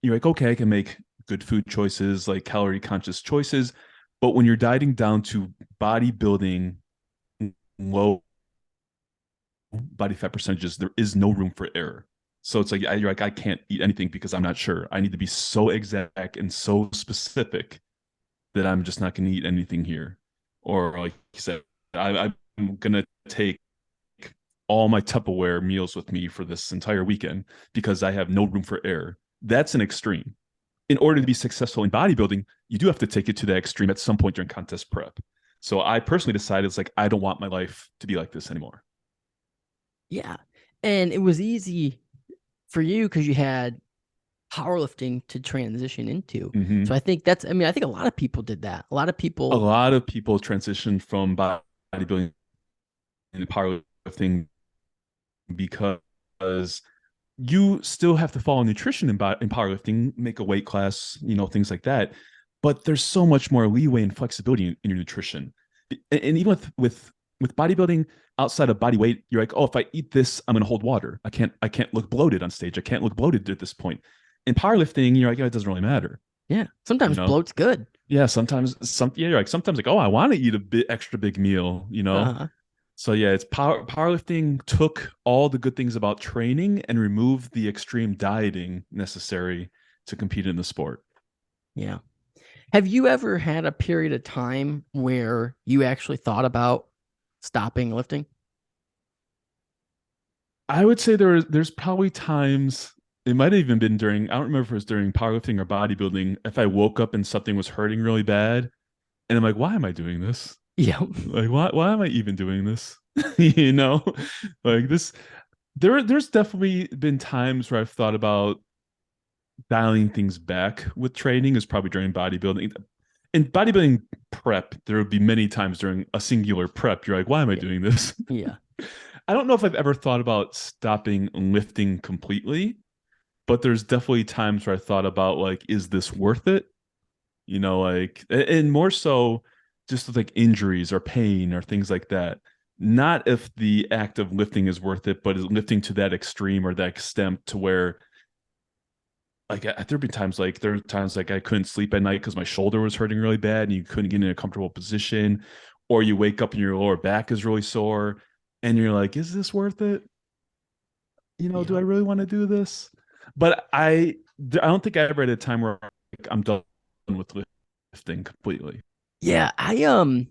you're like, okay, I can make good food choices, like calorie conscious choices. But when you're dieting down to bodybuilding low body fat percentages, there is no room for error. So it's like you're like, I can't eat anything because I'm not sure. I need to be so exact and so specific that I'm just not going to eat anything here. Or like you said, I'm going to take all my Tupperware meals with me for this entire weekend because I have no room for error. That's an extreme. In order to be successful in bodybuilding, you do have to take it to that extreme at some point during contest prep. So I personally decided it's like, I don't want my life to be like this anymore. Yeah. And it was easy for you because you had powerlifting to transition into. So Hmm. I think a lot of people did that. A lot of A people, lot of people transition from bodybuilding and powerlifting because you still have to follow nutrition in powerlifting, make a weight class, things like that. But there's so much more leeway and flexibility in your nutrition. And even with bodybuilding outside of body weight, you're like, oh, if I eat this, I'm gonna hold water. I can't look bloated on stage. I can't look bloated at this point. In powerlifting, you're like, oh, it doesn't really matter, yeah, you sometimes know? bloat's good. Yeah, you're like sometimes like, oh, I want to eat a bit extra big meal. Uh-huh. So yeah, it's powerlifting took all the good things about training and removed the extreme dieting necessary to compete in the sport. Yeah. Have you ever had a period of time where you actually thought about stopping lifting? I would say there's probably times it might have even been during I don't remember if it was during powerlifting or bodybuilding if I woke up and something was hurting really bad and I'm like, why am I doing this? Yeah. Like why am I even doing this? you know? Like this there's definitely been times where I've thought about dialing things back with training is probably during bodybuilding. In bodybuilding prep, there would be many times during a singular prep, you're like, why am I Yeah. doing this? Yeah. I don't know if I've ever thought about stopping lifting completely, but there's definitely times where I thought about like, is this worth it? Like, and more so just with like injuries or pain or things like that. Not if the act of lifting is worth it, but is lifting to that extreme or that extent to where like there were times like I couldn't sleep at night because my shoulder was hurting really bad and you couldn't get in a comfortable position, or you wake up and your lower back is really sore, and you're like, is this worth it? Do I Yeah. really want to do this? But I don't think I ever had a time where like, I'm done with lifting completely. Yeah. I'm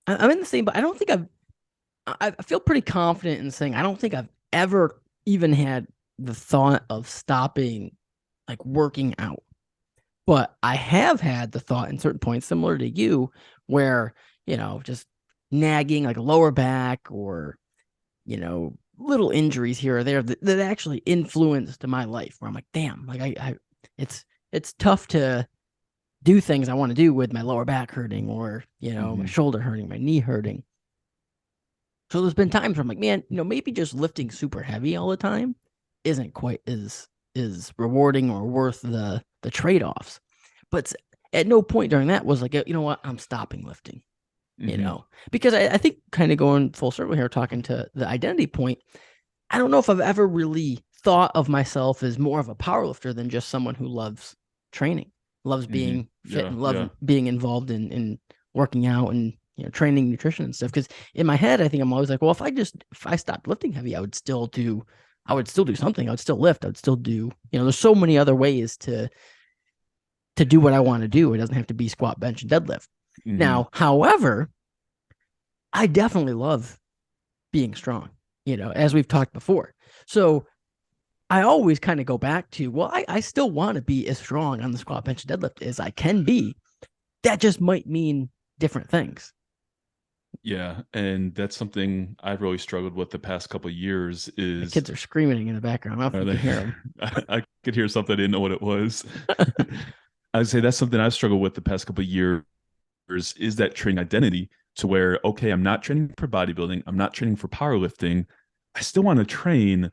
in the same, but I don't think I feel pretty confident in saying I don't think I've ever even had the thought of stopping like working out. But I have had the thought in certain points, similar to you, where, just nagging like a lower back or, little injuries here or there that actually influenced my life where I'm like, damn, like it's, it's tough to do things I want to do with my lower back hurting or, my Hmm. shoulder hurting, my knee hurting. So there's been times where I'm like, man, maybe just lifting super heavy all the time isn't quite as rewarding or worth the trade-offs. But at no point during that was like, you know what, I'm stopping lifting, Hmm. because I think kind of going full circle here, talking to the identity point, I don't know if I've ever really thought of myself as more of a powerlifter than just someone who loves training, loves Hmm. being fit, Yeah, and loves yeah. being involved in working out and training, nutrition and stuff. Because in my head, I think I'm always like, well, if I stopped lifting heavy, I would still do something. I would still lift. I would still do, there's so many other ways to do what I want to do. It doesn't have to be squat, bench, and deadlift. Hmm. Now, however, I definitely love being strong, as we've talked before. So I always kind of go back to, well, I still want to be as strong on the squat, bench, deadlift as I can be. That just might mean different things. Yeah, and that's something I've really struggled with the past couple of years My is kids are screaming in the background. I don't know if are you can they hear them. I could hear something I didn't know what it was. I would say that's something I've struggled with the past couple of years is that training identity to where, okay, I'm not training for bodybuilding, I'm not training for powerlifting. I still want to train,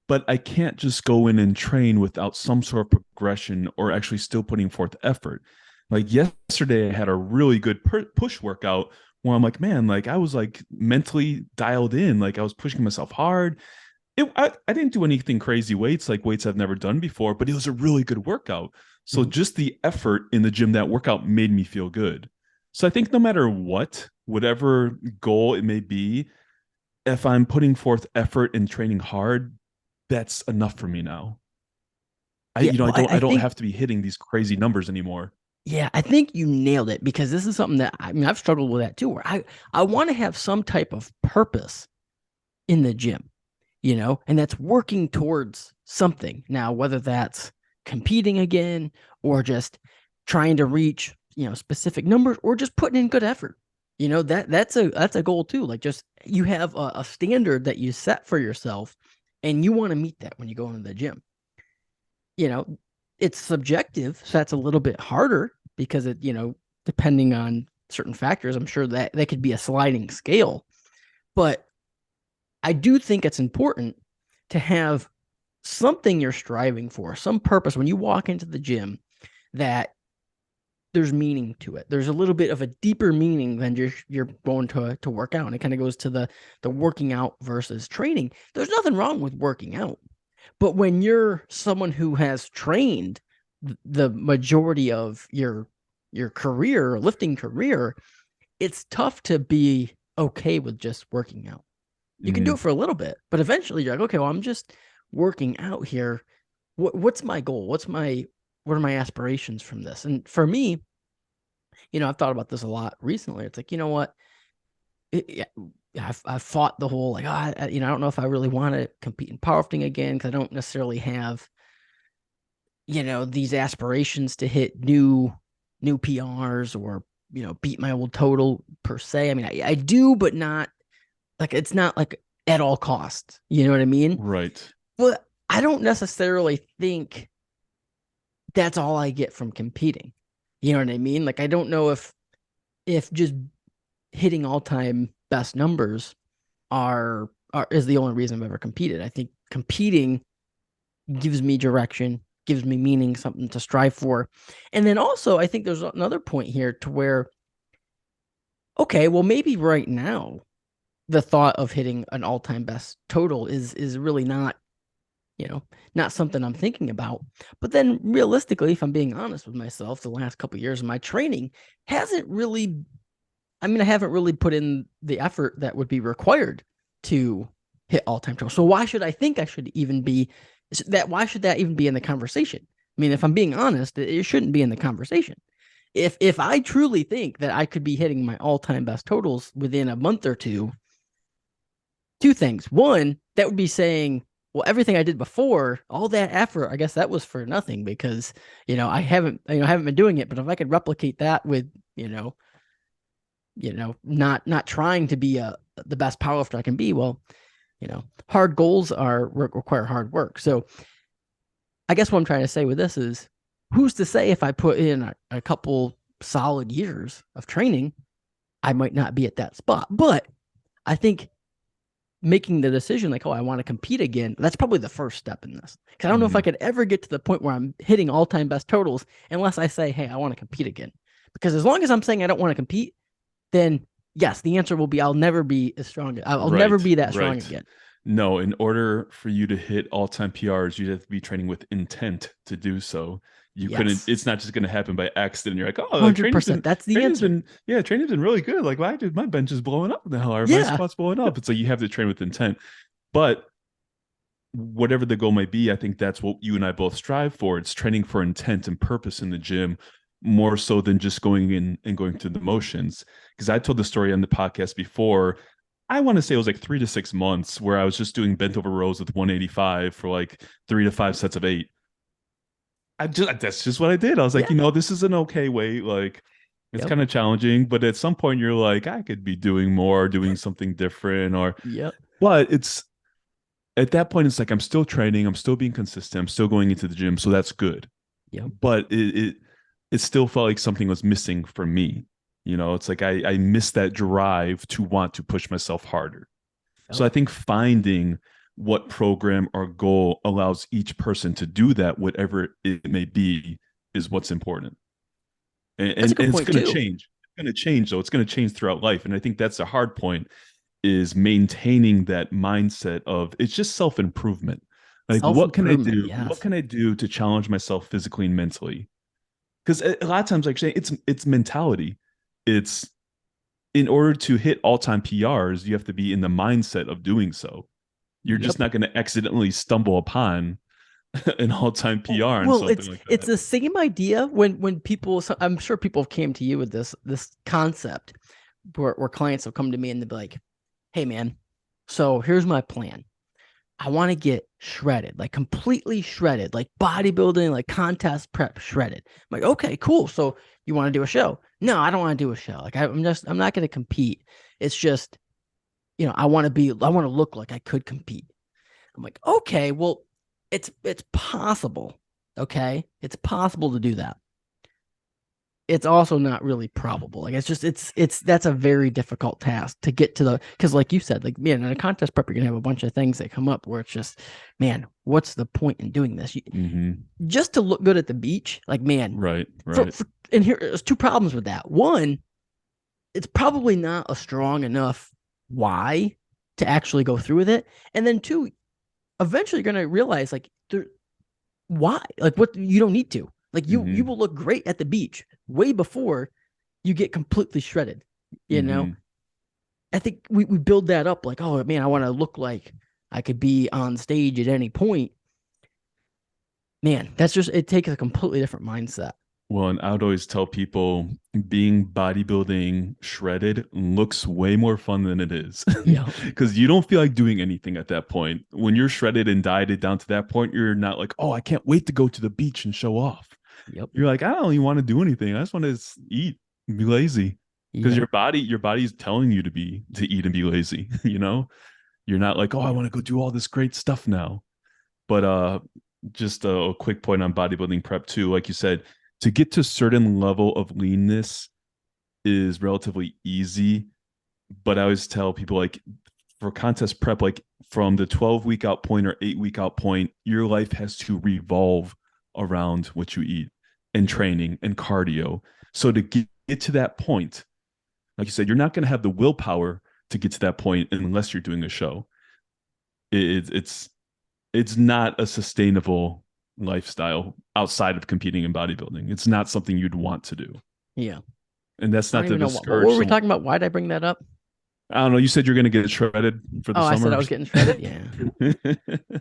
but I can't just go in and train without some sort of progression or actually still putting forth effort. Like yesterday, I had a really good push workout where I'm like, man, like I was like mentally dialed in, like I was pushing myself hard. I didn't do anything crazy weights, like weights I've never done before, but it was a really good workout. So Mhm. just the effort in the gym, that workout made me feel good. So I think no matter what, whatever goal it may be, if I'm putting forth effort and training hard, that's enough for me now. I Yeah, you know I well, don't I I don't think have to be hitting these crazy numbers anymore. yeah, I think you nailed it because this is something that I've struggled with that too, where I want to have some type of purpose in the gym, and that's working towards something. Now, whether that's competing again or just trying to reach, specific numbers or just putting in good effort. That's a goal too. Like, just you have a standard that you set for yourself, and you want to meet that when you go into the gym. You know, it's subjective, so that's a little bit harder because depending on certain factors, I'm sure that could be a sliding scale. But I do think it's important to have something you're striving for, some purpose when you walk into the gym, that there's meaning to it. There's a little bit of a deeper meaning than just you're going to work out. And it kind of goes to the working out versus training. There's nothing wrong with working out. But when you're someone who has trained the majority of your career, lifting career, it's tough to be okay with just working out. You can do Mm, it for a little bit, but eventually you're like, okay, well, I'm just working out here. What's my goal? What are my aspirations from this? And for me, I've thought about this a lot recently. It's like, you know what? I've fought the whole like, I don't know if I really want to compete in powerlifting again because I don't necessarily have, these aspirations to hit new PRs or beat my old total per se. I mean, I do, but not like it's not like at all costs. You know what I mean? right. But I don't necessarily think that's all I get from competing. You know what I mean? Like, I don't know if just hitting all time best numbers are is the only reason I've ever competed. I think competing gives me direction, gives me meaning, something to strive for. And then also I think there's another point here to where, okay, well, maybe right now the thought of hitting an all-time best total is really not, you know, not something I'm thinking about. But then realistically, if I'm being honest with myself, the last couple of years of my training hasn't really, I mean, I haven't really put in the effort that would be required to hit all-time total. So why should I think I should even be that? Why should that even be in the conversation? I mean, if I'm being honest, it shouldn't be in the conversation. If I truly think that I could be hitting my all-time best totals within a month or two things. One, that would be saying, well, everything I did before, all that effort, I guess that was for nothing because, I haven't been doing it. But if I could replicate that with, not trying to be the best powerlifter I can be, well, hard goals require hard work. So I guess what I'm trying to say with this is, who's to say if I put in a couple solid years of training, I might not be at that spot. But I think making the decision like, oh, I want to compete again, that's probably the first step in this. Because I don't know if I Mm, could ever get to the point where I'm hitting all-time best totals unless I say, hey, I want to compete again. Because as long as I'm saying I don't want to compete, then yes, the answer will be I'll never be as strong. I'll never right. be that strong Right. again. No, in order for you to hit all-time PRs, you'd have to be training with intent to do so. You couldn't, Yes, it's not just going to happen by accident. You're like, oh, like 100%. That's the answer. training's been really good. Like, why did my bench is blowing up now? Or my Yeah. squat's blowing up? It's like you have to train with intent. But whatever the goal might be, I think that's what you and I both strive for. It's training for intent and purpose in the gym more so than just going in and going through the motions. Because I told the story on the podcast before. I want to say it was like 3 to 6 months where I was just doing bent over rows with 185 for like 3 to 5 sets of eight. That's just what I did. I was like, Yeah. this is an okay weight. Like it's Yep. kind of challenging, but at some point you're like, I could be doing more, doing something different, or Yep. but it's at that point it's like I'm still training, I'm still being consistent, I'm still going into the gym, so that's good. Yep. But it still felt like something was missing for me. It's like I missed that drive to want to push myself harder. So I Felt. think finding what program or goal allows each person to do that, whatever it may be, is what's important. And, That's a and, good and it's point going to too. change. It's going to change, though. It's going to change throughout life. And I think that's a hard point is maintaining that mindset of it's just self-improvement. Like, what can I Self-improvement. do? What Yes. can I do to challenge myself physically and mentally? Because a lot of times, like saying it's mentality. It's in order to hit all-time PRs, you have to be in the mindset of doing so. You're just Yep. not going to accidentally stumble upon an all-time PR and Well, something it's like it's that. the same idea when people. So I'm sure people came to you with this concept where clients have come to me and they'll be like, "Hey, man, so here's my plan. I want to get shredded, like completely shredded, like bodybuilding, like contest prep shredded. I'm like, okay, cool. So you want to do a show? No, I don't want to do a show. Like I'm not going to compete. It's just, I want to look like I could compete. I'm like, okay, well, it's possible. Okay. It's possible to do that. It's also not really probable. Like it's that's a very difficult task to get to because like you said, like man, in a contest prep, you're gonna have a bunch of things that come up where it's just, man, what's the point in doing this? Just to look good at the beach, like man, Right. and there's two problems with that. One, it's probably not a strong enough why to actually go through with it, and then two, eventually you're gonna realize like why, like what you don't need to. Like you will look great at the beach way before you get completely shredded. I think we build that up like, oh man, I want to look like I could be on stage at any point. Man, it takes a completely different mindset. Well, and I would always tell people being bodybuilding shredded looks way more fun than it is. Yeah. Because you don't feel like doing anything at that point. When you're shredded and dieted down to that point, you're not like, oh, I can't wait to go to the beach and show off. Yep. You're like, I don't even want to do anything. I just want to eat and be lazy. Because Yep. your body's telling you to eat and be lazy, You're not like, oh, I want to go do all this great stuff now. But just a quick point on bodybuilding prep too, like you said, to get to a certain level of leanness is relatively easy. But I always tell people like for contest prep, like from the 12-week out point or 8-week out point, your life has to revolve around what you eat and training and cardio. So to get to that point, like you said, you're not going to have the willpower to get to that point unless you're doing a show. It's not a sustainable lifestyle outside of competing in bodybuilding. It's not something you'd want to do. Yeah. And that's I not don't to even know what discourage were we someone. talking about? Why did I bring that up? I don't know. You said you're going to get shredded for the Oh, I summer. said I was getting shredded. Yeah.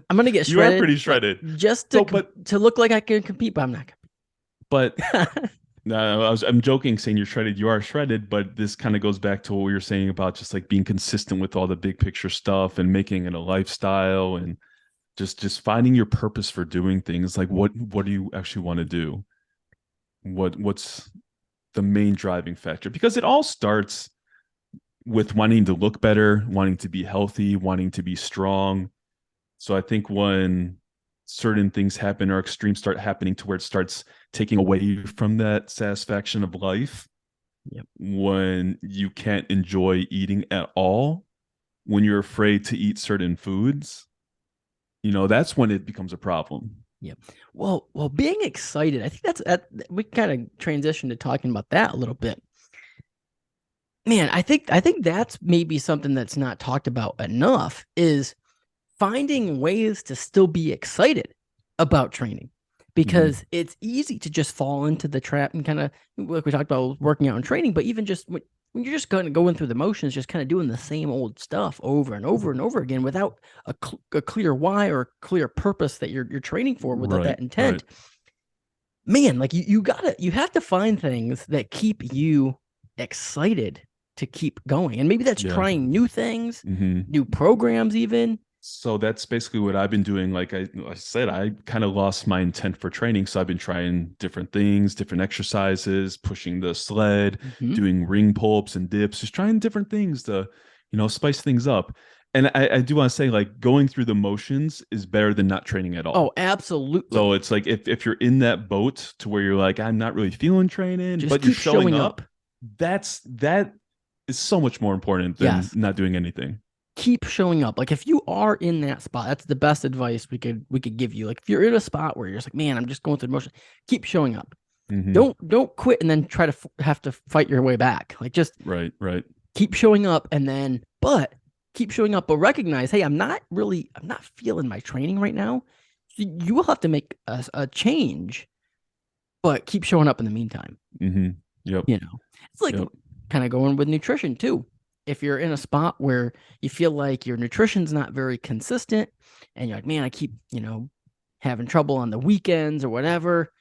I'm gonna get You are shredded, pretty like, shredded. just So, but to look like I can compete, but I'm not. but no, I'm joking saying you're shredded. You are shredded, but this kind of goes back to what we were saying about just like being consistent with all the big picture stuff and making it a lifestyle and just finding your purpose for doing things. Like what do you actually want to do? What's the main driving factor? Because it all starts with wanting to look better, wanting to be healthy, wanting to be strong. So I think when certain things happen or extremes start happening to where it starts taking away from that satisfaction of life, Yep. when you can't enjoy eating at all, when you're afraid to eat certain foods, that's when it becomes a problem. Yep. Well, being excited, I think that we kind of transitioned to talking about that a little bit. Man, I think that's maybe something that's not talked about enough is finding ways to still be excited about training, because it's easy to just fall into the trap and kind of like we talked about working out and training, but even just when you're just kind of going through the motions, just kind of doing the same old stuff over and over and over again without a clear why or clear purpose that you're training for, without that intent. Man, like you have to find things that keep you excited to keep going. And maybe that's trying new things, new programs even. So that's basically what I've been doing. Like I said, I kind of lost my intent for training. So I've been trying different things, different exercises, pushing the sled, doing ring pull-ups and dips, just trying different things to, spice things up. And I do want to say, like, going through the motions is better than not training at all. Oh, absolutely. So it's like if you're in that boat to where you're like, I'm not really feeling training, just but keep you're showing up. That is so much more important than not doing anything. Keep showing up. Like if you are in that spot, that's the best advice we could give you. Like if you're in a spot where you're just like, man, I'm just going through the motion, keep showing up. Don't quit and then try to have to fight your way back. Like just right. Keep showing up, and then keep showing up, but recognize, hey, I'm not feeling my training right now. You will have to make a change, but keep showing up in the meantime. Yep. It's like kind of going with nutrition too. If you're in a spot where you feel like your nutrition's not very consistent and you're like, man, I keep, having trouble on the weekends or whatever,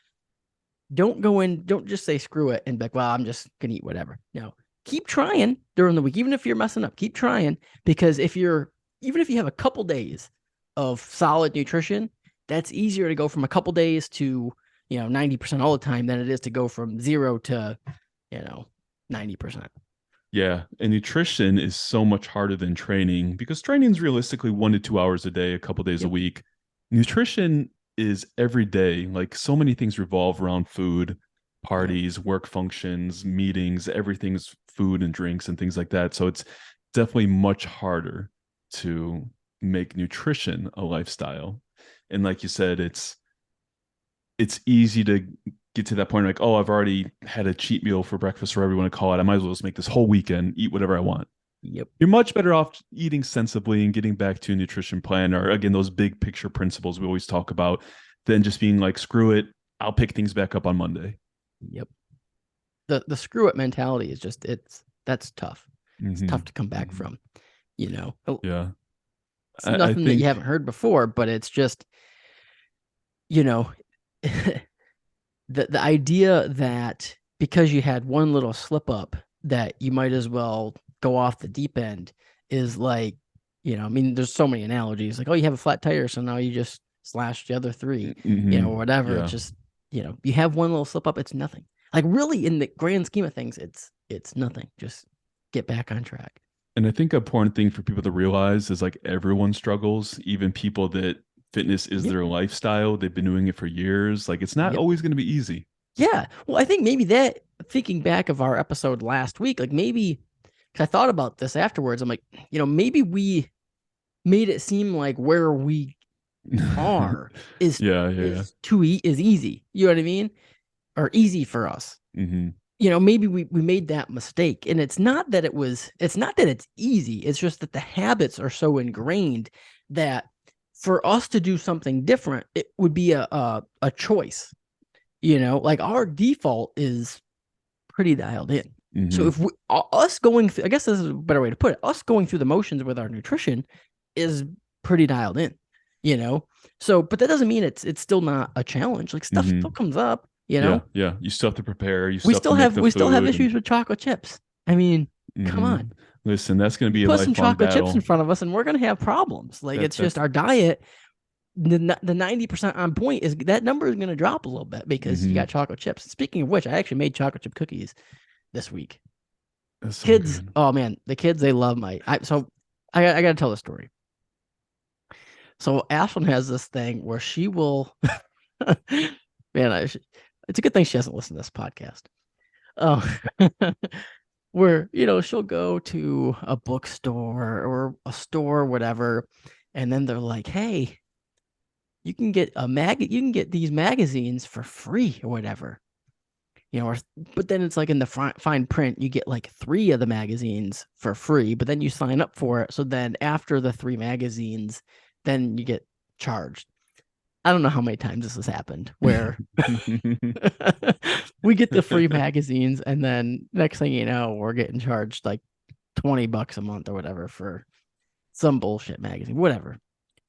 don't just say screw it and be like, well, I'm just going to eat whatever. No, keep trying during the week. Even if you're messing up, keep trying, because even if you have a couple days of solid nutrition, that's easier to go from a couple days to, 90% all the time than it is to go from 0 to, 90%. Yeah. And nutrition is so much harder than training because training is realistically 1 to 2 hours a day, a couple days a Yep. week. Nutrition is every day. Like so many things revolve around food, Yep. parties, work functions, meetings, everything's food and drinks and things like that. So it's definitely much harder to make nutrition a lifestyle. And like you said, it's easy to get to that point like, oh, I've already had a cheat meal for breakfast or whatever you want to call it. I might as well just make this whole weekend, eat whatever I want. Yep. You're much better off eating sensibly and getting back to a nutrition plan or again, those big picture principles we always talk about than just being like, screw it, I'll pick things back up on Monday. Yep. The screw it mentality is just that's tough. It's tough to come back from, Yeah. It's I nothing that you think haven't heard before, but it's just, the idea that because you had one little slip up that you might as well go off the deep end is like, I mean, there's so many analogies like, oh, you have a flat tire, so now you just slash the other three, whatever. It's yeah. just, you have one little slip up, it's nothing. Like really in the grand scheme of things, it's nothing. Just get back on track. And I think an important thing for people to realize is like everyone struggles, even people that fitness is Yep. their lifestyle. They've been doing it for years. Like it's not Yep. always going to be easy. Yeah. Well, I think maybe that thinking back of our episode last week, like maybe because I thought about this afterwards, I'm like, maybe we made it seem like where we are is Yeah, yeah. is is easy. You know what I mean? Or easy for us. Hmm. Maybe we made that mistake. And it's not that it's easy. It's just that the habits are so ingrained that for us to do something different, it would be a choice. Like our default is pretty dialed in. So Hmm. if us going through, I guess this is a better way to put it, us going through the motions with our nutrition is pretty dialed in, So, but that doesn't mean it's still not a challenge. Like stuff Hmm. still comes up, Yeah, yeah. You still have to prepare. You We still have to still make have the we still have food. And issues with chocolate chips. I mean, come hmm on. listen, that's going to You be a put some lifelong chocolate chips in battle. front of us and we're gonna have problems. Like That it's just that's our diet. The 90% on point is that number is gonna drop a little bit because you hmm got chocolate chips. Speaking of which, I actually made chocolate chip cookies this week. that's so Kids, good. oh man, the kids they love I gotta tell the story. So Ashlyn has this thing where she will man, it's a good thing she hasn't listened to this podcast. Oh, where she'll go to a bookstore or a store or whatever, and then they're like, "Hey, you can get these magazines for free or whatever." But then it's like in the fine print, you get like 3 of the magazines for free, but then you sign up for it. So then after the 3 magazines, then you get charged. I don't know how many times this has happened where we get the free magazines and then next thing you know, we're getting charged like $20 a month or whatever for some bullshit magazine, whatever.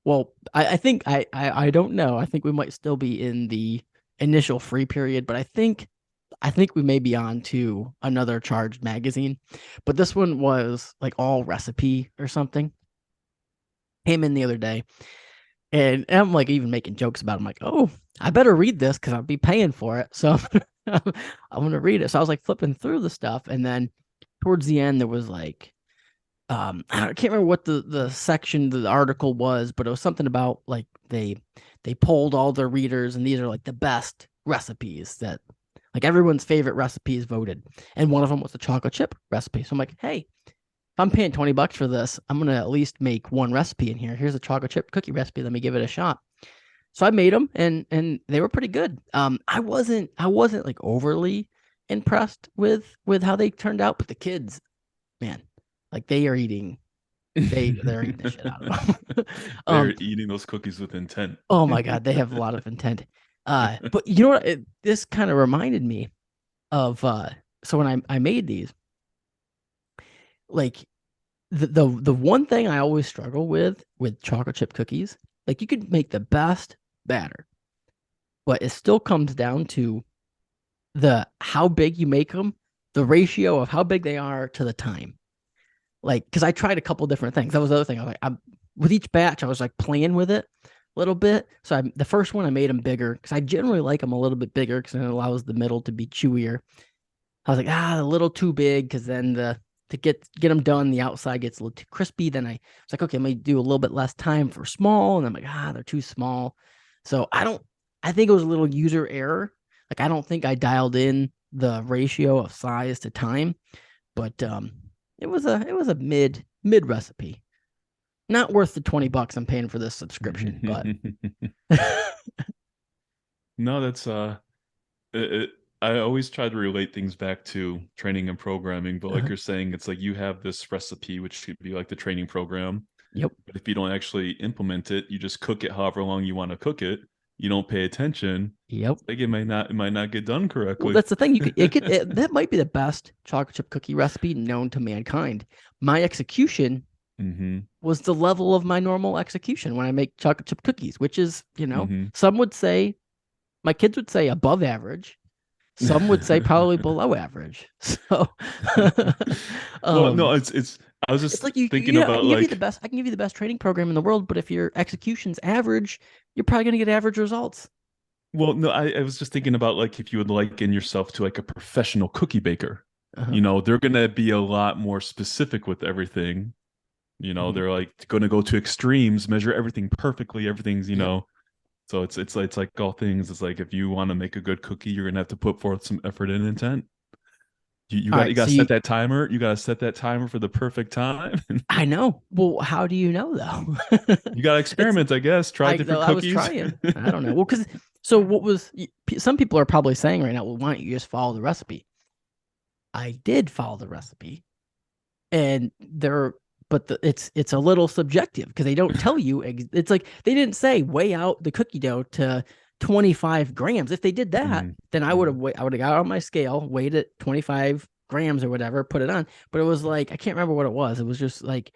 Well, I think I don't know. I think we might still be in the initial free period, but I think we may be on to another charged magazine. But this one was like all recipe or something. Came in the other day. And I'm like even making jokes about it. I'm like, oh, I better read this because I'll be paying for it. So I'm gonna read it. So I was like flipping through the stuff, and then towards the end there was like I can't remember what the section the article was, but it was something about like they polled all their readers, and these are like the best recipes that like everyone's favorite recipes voted, and one of them was the chocolate chip recipe. So I'm like, hey, if I'm paying $20 for this, I'm gonna at least make one recipe in here. Here's a chocolate chip cookie recipe. Let me give it a shot. So I made them, and they were pretty good. I wasn't like overly impressed with how they turned out, but the kids, man, like they are eating, they're eating the shit out of them. They're eating those cookies with intent. Oh my god, they have a lot of intent. But you know what? This kind of reminded me of so when I made these, like the one thing I always struggle with chocolate chip cookies, like you could make the best batter, but it still comes down to the how big you make them, the ratio of how big they are to the time. Like, because I tried a couple different things. That was the other thing. I was like, with each batch, I was like playing with it a little bit. So the first one I made them bigger because I generally like them a little bit bigger because it allows the middle to be chewier. I was like, a little too big because then to get them done, the outside gets a little too crispy. Then I was like, okay, I'm gonna do a little bit less time for small, and I'm like, they're too small. So I think it was a little user error. Like I don't think I dialed in the ratio of size to time, but it was a mid recipe. Not worth the $20 I'm paying for this subscription, but No, that's it, I always try to relate things back to training and programming, but like you're saying, it's like you have this recipe, which should be like the training program. yep. But if you don't actually implement it, you just cook it however long you want to cook it. You don't pay attention. Yep. Like it might not get done Well, correctly. that's the thing. That might be the best chocolate chip cookie recipe known to mankind. My execution Hmm. was the level of my normal execution when I make chocolate chip cookies, which is, Hmm. some would say, my kids would say above average. Some would say probably below average. So, Well, no, um, it's I was it's just like you, thinking I about can give you the like, best. I can give you the best training program in the world, but if your execution's average, you're probably going to get average results. well, no, I was just thinking about like if you would liken yourself to like a professional cookie baker, Uh-huh. they're gonna be a lot more specific with everything. Mhm. They're like gonna go to extremes, measure everything perfectly, everything's, Yep. so it's like all things. It's like if you want to make a good cookie, you're gonna have to put forth some effort and intent. You All got you right. got So to set that timer. You got to set that timer for the perfect time. I know. Well, how do you know though? You got to it's experiment, I guess. Try different I was cookies. trying. I don't know. Well, because so what was some people are probably saying right now, well, why don't you just follow the recipe? I did follow the recipe, and it's a little subjective because they don't tell you. It's like they didn't say weigh out the cookie dough to 25 grams. If they did that, Mm, then mm. I would have got on my scale, weighed it 25 grams or whatever, put it on. But it was like I can't remember what it was. It was just like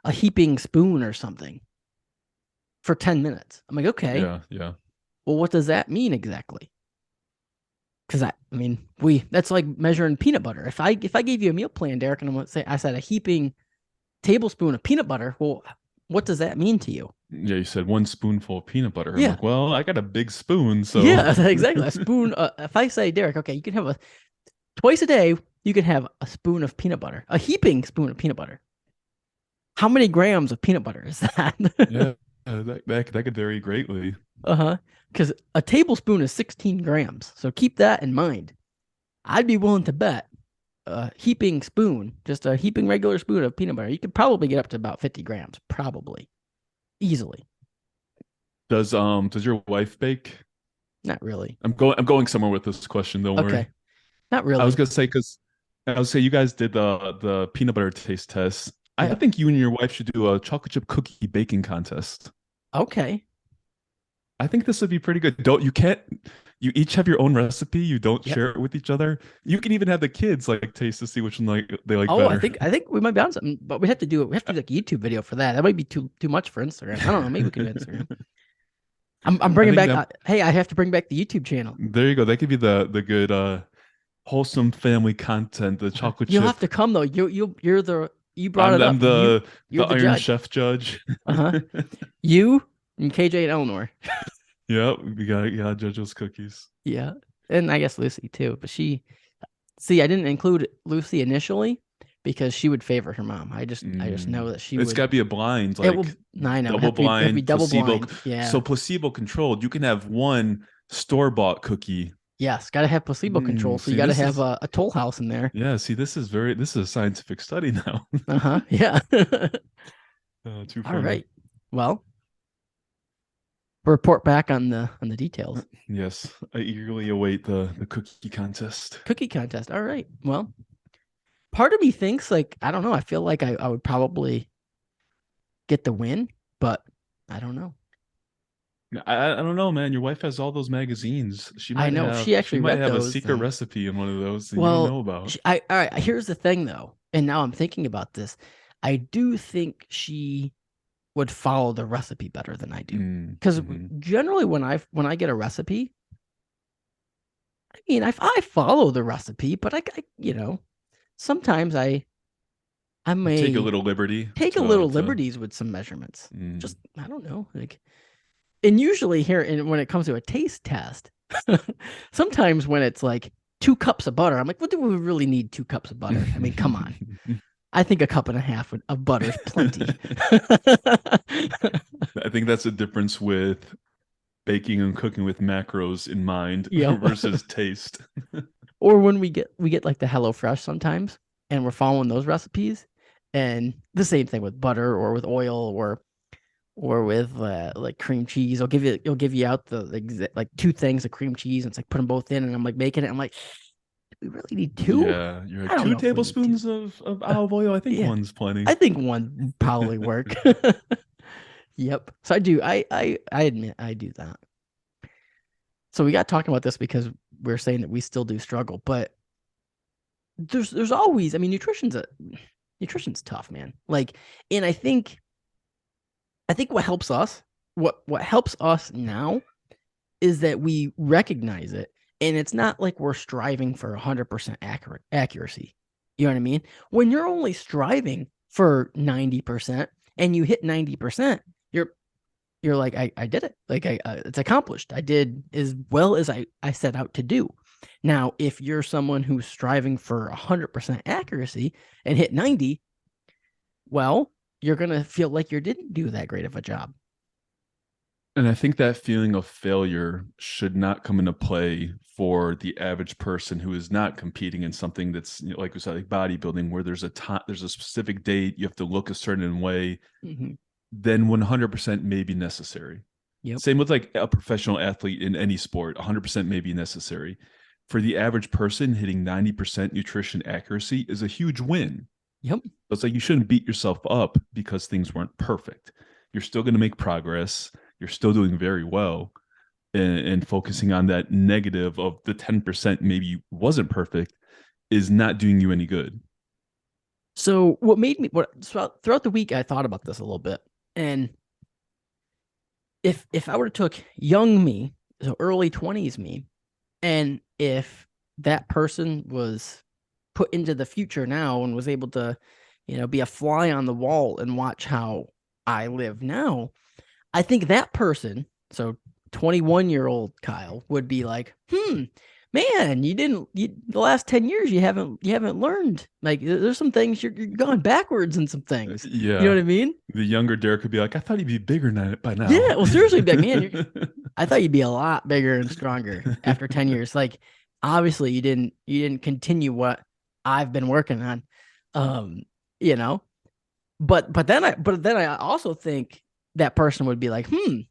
a heaping spoon or something for 10 minutes. I'm like, okay, Yeah, yeah. well, what does that mean exactly? Because I mean, that's like measuring peanut butter. If I gave you a meal plan, Derek, and I'm gonna say I said a heaping tablespoon of peanut butter, well, what does that mean to you? Yeah, you said one spoonful of peanut butter. I'm Yeah, like, well, I got a big spoon, so yeah, exactly. A spoon. If I say, Derek, okay, you can have a twice a day, you can have a spoon of peanut butter, a heaping spoon of peanut butter. How many grams of peanut butter is that? yeah, that could vary greatly. Uh-huh. Because a tablespoon is 16 grams. So keep that in mind. I'd be willing to bet a heaping spoon, just a heaping regular spoon of peanut butter, you could probably get up to about 50 grams, probably. Easily. Does your wife bake? Not really. I'm going somewhere with this question, don't Okay. worry. Not I was really. gonna say because I was say you guys did the peanut butter taste test. I Yeah. think you and your wife should do a chocolate chip cookie baking contest. Okay. I think this would be pretty good. Don't you can't you each have your own recipe. You don't Yep. share it with each other. You can even have the kids like taste to see which one like they like Oh, better. I think we might be on something, but we have to do it. We have to do like a YouTube video for that. That might be too much for Instagram. I don't know. Maybe we can do Instagram. I'm I bringing think back. that Hey, I have to bring back the YouTube channel. there you go. That could be the good wholesome family content. The chocolate You'll have chip. to come though. You brought I'm it I'm up. You the you're the the Iron judge. Chef judge. Uh huh. You and KJ and Eleanor. Yep, we gotta judge those cookies. Yeah, and I guess Lucy too. But I didn't include Lucy initially because she would favor her mom. I just know that she It's would. got to be a blind, It will. like I know. double Have to be blind, double placebo. blind. Yeah. So placebo controlled. You can have one store-bought cookie. Yes. Got to have placebo control. So you See, got to this have is a toll house in there. yeah. See, this is a scientific study now. Uh huh. Yeah. Too All funny. right. Well, report back on the details. Yes, I eagerly await the cookie contest. Cookie contest. All right. Well, part of me thinks like I don't know. I feel like I would probably get the win, but I don't know. I don't know, man. Your wife has all those magazines. She I might know have she she actually might read have a those. secret recipe in one of those that you don't Well, know about. all right. Here's the thing, though, and now I'm thinking about this. I do think she would follow the recipe better than I do, because Mm-hmm. generally when I get a recipe, I mean I follow the recipe, but I sometimes I Take a may little liberty take a to little liberties with some measurements. mm, Just, I don't know. Like, and usually here, when it comes to a taste test, sometimes when it's like 2 cups of butter, I'm like, what do we really need 2 cups of butter? I mean, come on. I think a cup and a half of butter is plenty. I think that's the difference with baking and cooking with macros in mind Yep. versus taste. Or when we get like the HelloFresh sometimes, and we're following those recipes, and the same thing with butter or with oil or with like cream cheese. It'll give you out like 2 things of cream cheese, and it's like put them both in, and I'm like making it. I'm like, do we really need two? Yeah, you're I like don't two know if we need two. tablespoons of olive oil. I think Yeah, one's plenty. I think one would probably work. Yep. So I do. I admit I do that. So we got talking about this because we're saying that we still do struggle, but there's always. I mean, nutrition's tough, man. Like, and I think what helps us now is that we recognize it, and it's not like we're striving for 100% accuracy. You know what I mean? When you're only striving for 90% and you hit 90%, you're like, I did it. Like, it's accomplished. I did as well as I set out to do. Now, if you're someone who's striving for 100% accuracy and hit 90, well, you're going to feel like you didn't do that great of a job. And I think that feeling of failure should not come into play for the average person who is not competing in something that's, like we said, like bodybuilding, where there's a time, there's a specific date, you have to look a certain way. Mm-hmm. Then 100% may be necessary. Yep. Same with like a professional athlete in any sport, 100% may be necessary. For the average person, hitting 90% nutrition accuracy is a huge win. Yep. It's like you shouldn't beat yourself up because things weren't perfect. You're still going to make progress. You're still doing very well. And focusing on that negative of the 10% maybe wasn't perfect is not doing you any good. So throughout the week, I thought about this a little bit. And if I were to took young me, so early 20s me, and if that person was put into the future now and was able to, be a fly on the wall and watch how I live now, I think that person, so 21-year-old Kyle, would be like, man, the last 10 years you haven't learned. Like, there's some things you're going backwards in some things. You know Yeah. what I mean? The younger Derek could be like, I thought he'd be bigger by now. Yeah, well, seriously, be like, man, I thought you'd be a lot bigger and stronger after 10 years. Like, obviously you didn't continue what I've been working on. Um, you know, but then I also think that person would be like,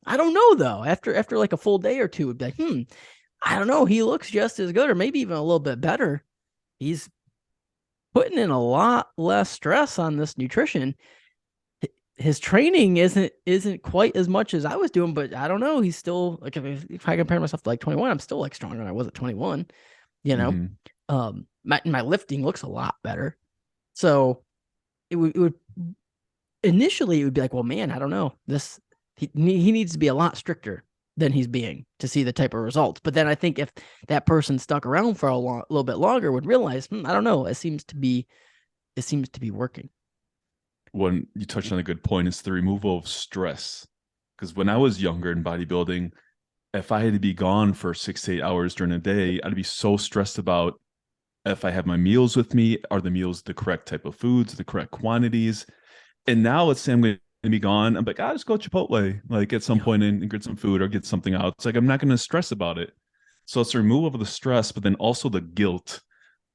I don't know though. After like a full day or two, would be like, I don't know. He looks just as good or maybe even a little bit better. He's putting in a lot less stress on this nutrition. His training isn't quite as much as I was doing, but I don't know. He's still like, if I compare myself to like 21, I'm still like stronger than I was at 21. You know, Mm-hmm. my lifting looks a lot better. So it would initially it would be like, well, man, I don't know. He needs to be a lot stricter than he's being to see the type of results. But then I think if that person stuck around for a little bit longer, would realize, I don't know. It seems to be working. When you touched on a good point, it's the removal of stress. Because when I was younger in bodybuilding, if I had to be gone for 6 to 8 hours during a day, I'd be so stressed about if I have my meals with me, are the meals the correct type of foods, the correct quantities? And now let's say I'm going to be gone. I'm like, I'll just go Chipotle, like at some point and get some food or get something out. It's like, I'm not going to stress about it. So it's the removal of the stress, but then also the guilt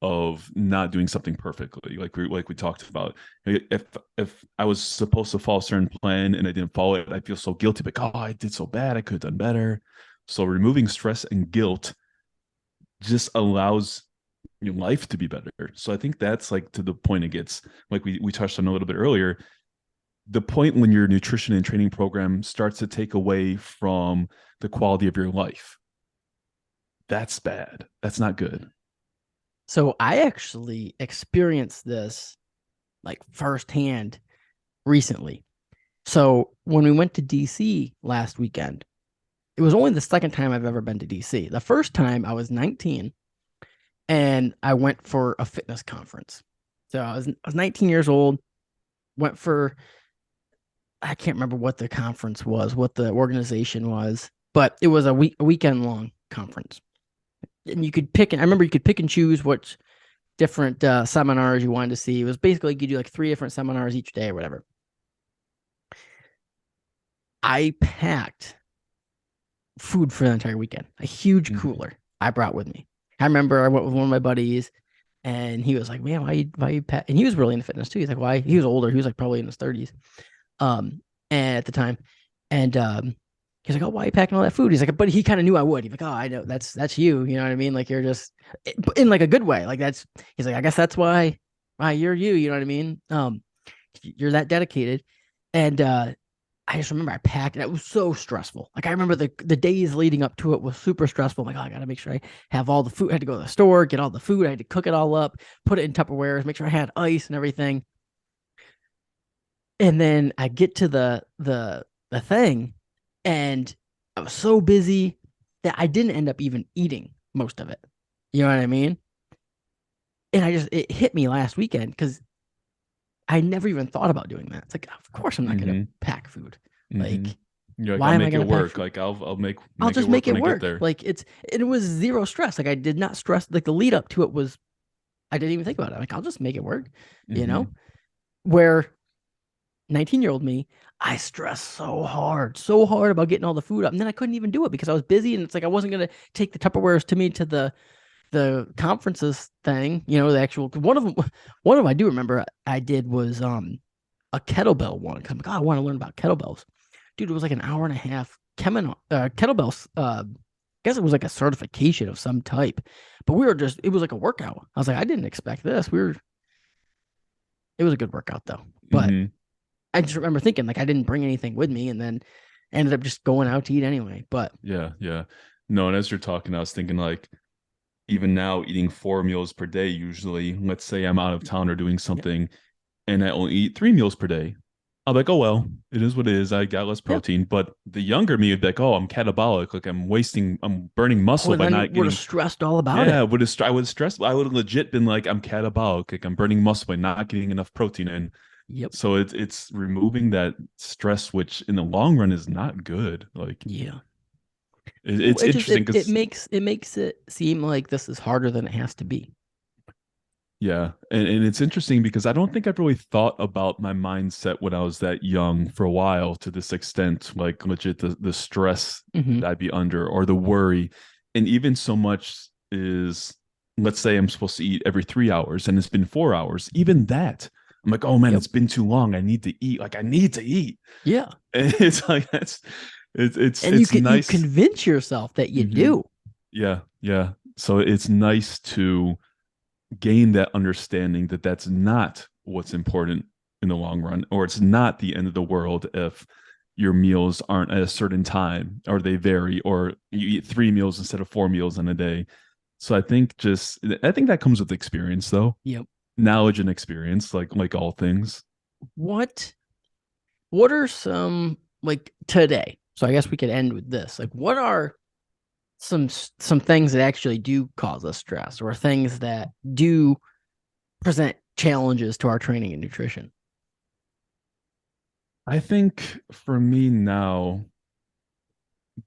of not doing something perfectly, like we talked about. If I was supposed to follow a certain plan and I didn't follow it, I feel so guilty. Like, oh, I did so bad. I could have done better. So removing stress and guilt just allows your life to be better. So I think that's like to the point it gets, like we touched on a little bit earlier, the point when your nutrition and training program starts to take away from the quality of your life. That's bad. That's not good. So I actually experienced this like firsthand recently. So when we went to DC last weekend, it was only the second time I've ever been to DC. The first time I was 19 and I went for a fitness conference. So I was 19 years old. went for, I can't remember what the conference was, what the organization was, but it was a weekend long conference. And you could pick, and I remember you could pick and choose what different seminars you wanted to see. It was basically you do like 3 different seminars each day or whatever. I packed food for the entire weekend, a huge Mhm. cooler I brought with me. I remember I went with one of my buddies and he was like, man, why you pack? And he was really into fitness too. He's like, why? He was older. He was like probably in his 30s. And at the time. And he's like, oh, why are you packing all that food? He's like, but he kind of knew I would. He's like, oh, I know that's you. You know what I mean? Like you're just in like a good way. Like he's like, I guess that's why you're you. You know what I mean? You're that dedicated. And I just remember I packed and it was so stressful. Like I remember the days leading up to it was super stressful. I'm like, oh, I gotta make sure I have all the food. I had to go to the store, get all the food. I had to cook it all up, put it in Tupperware, make sure I had ice and everything. And then I get to the thing, and I was so busy that I didn't end up even eating most of it. You know what I mean? And it hit me last weekend because I never even thought about doing that. It's like, of course I'm not gonna Mhm. pack food. Mhm. Like, You're like, I'll why am I make it gonna pack work. food? Like I'll I'll make it just work make when it I get work. there. Like it was zero stress. Like I did not stress. Like the lead up to it was, I didn't even think about it. Like I'll just make it work. You know, Mhm. where 19-year-old me, I stressed so hard about getting all the food up, and then I couldn't even do it because I was busy, and it's like I wasn't gonna take the Tupperwares to me to the conferences thing. You know, the actual one of them I do remember I did was a kettlebell one. Cause I'm like, oh, I want to learn about kettlebells, dude. It was like an hour and a half kettlebells. I guess it was like a certification of some type, but it was like a workout. I was like, I didn't expect this. It was a good workout though, but Mhm. I just remember thinking like I didn't bring anything with me, and then ended up just going out to eat anyway. But Yeah, yeah. No, and as you're talking, I was thinking like even now eating 4 meals per day usually, let's say I'm out of town or doing yeah, something and I only eat 3 meals per day. I'm like, oh well, it is what it is. I got less yeah. protein. But the younger me would be like, oh, I'm catabolic, like I'm burning Oh, muscle and by then not we're getting. stressed all about Yeah, it. I would stress. I would have legit been like, I'm catabolic, like I'm burning muscle by not getting enough protein in. Yep. So it's removing that stress, which in the long run is not good. Like Yeah. it's It just interesting because it makes it seem like this is harder than it has to be. yeah, and it's interesting because I don't think I've really thought about my mindset when I was that young for a while to this extent, like legit the stress Hmm. that I'd be under or the worry. And even so much is, let's say I'm supposed to eat every 3 hours and it's been 4 hours, even that. I'm like, oh man, Yep. it's been too long. I need to eat. Like I need to eat. Yeah. And it's like And it's you nice. convince yourself that you Hmm. do. Yeah, yeah. So it's nice to gain that understanding that that's not what's important in the long run, or it's not the end of the world if your meals aren't at a certain time or they vary, or you eat 3 meals instead of 4 meals in a day. So I think that comes with experience though, Yep. knowledge and experience, like all things. What what are some like today? So I guess we could end with this. Like what are some things that actually do cause us stress or things that do present challenges to our training and nutrition? I think for me now,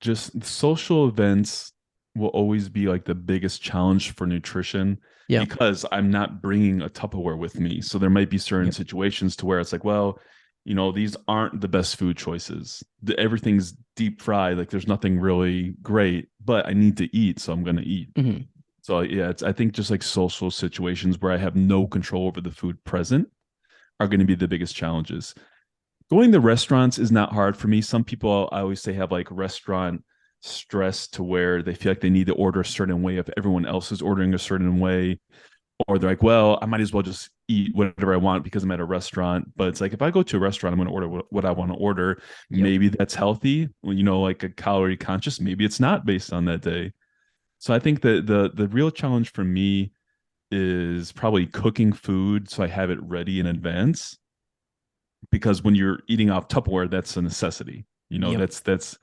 just social events will always be like the biggest challenge for nutrition Yep. because I'm not bringing a Tupperware with me. So there might be certain Yep. situations to where it's like, well, these aren't the best food choices. Everything's deep fried. Like there's nothing really great, but I need to eat, so I'm going to eat. Hmm. So yeah, I think just like social situations where I have no control over the food present are going to be the biggest challenges. Going to restaurants is not hard for me. Some people I always say have like restaurant stress to where they feel like they need to order a certain way if everyone else is ordering a certain way, or they're like, well, I might as well just eat whatever I want because I'm at a restaurant. But it's like if I go to a restaurant, I'm going to order what I want to order. Yep. Maybe that's healthy, like a calorie conscious. Maybe it's not based on that day. So I think that the real challenge for me is probably cooking food so I have it ready in advance, because when you're eating off Tupperware, that's a necessity. Yep. That's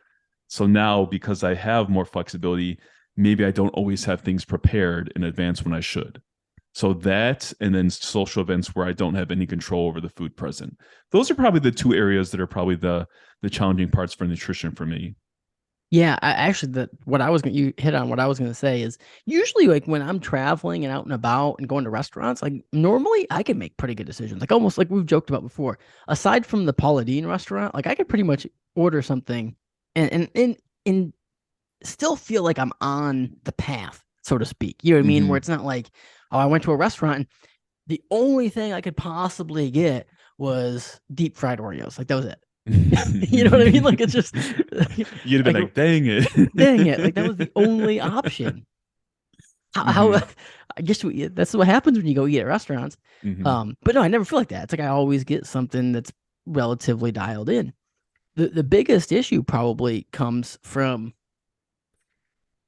so now because I have more flexibility, maybe I don't always have things prepared in advance when I should. So that, and then social events where I don't have any control over the food present. Those are probably the two areas that are probably the challenging parts for nutrition for me. Yeah, I actually what I was going you hit on what I was going to say is usually like when I'm traveling and out and about and going to restaurants, like normally I can make pretty good decisions. Like almost like we've joked about before. Aside from the Paula Deen restaurant, like I could pretty much order something and still feel like I'm on the path, so to speak. You know what I mean? Where Mm-hmm. it's not like, oh, I went to a restaurant and the only thing I could possibly get was deep fried Oreos. Like that was it. You know what I mean? Like it's just You'd have been like like, dang it. dang it, like that was the only option. How Hmm. I guess that's what happens when you go eat at restaurants. Hmm. But no, I never feel like that. It's like I always get something that's relatively dialed in. The biggest issue probably comes from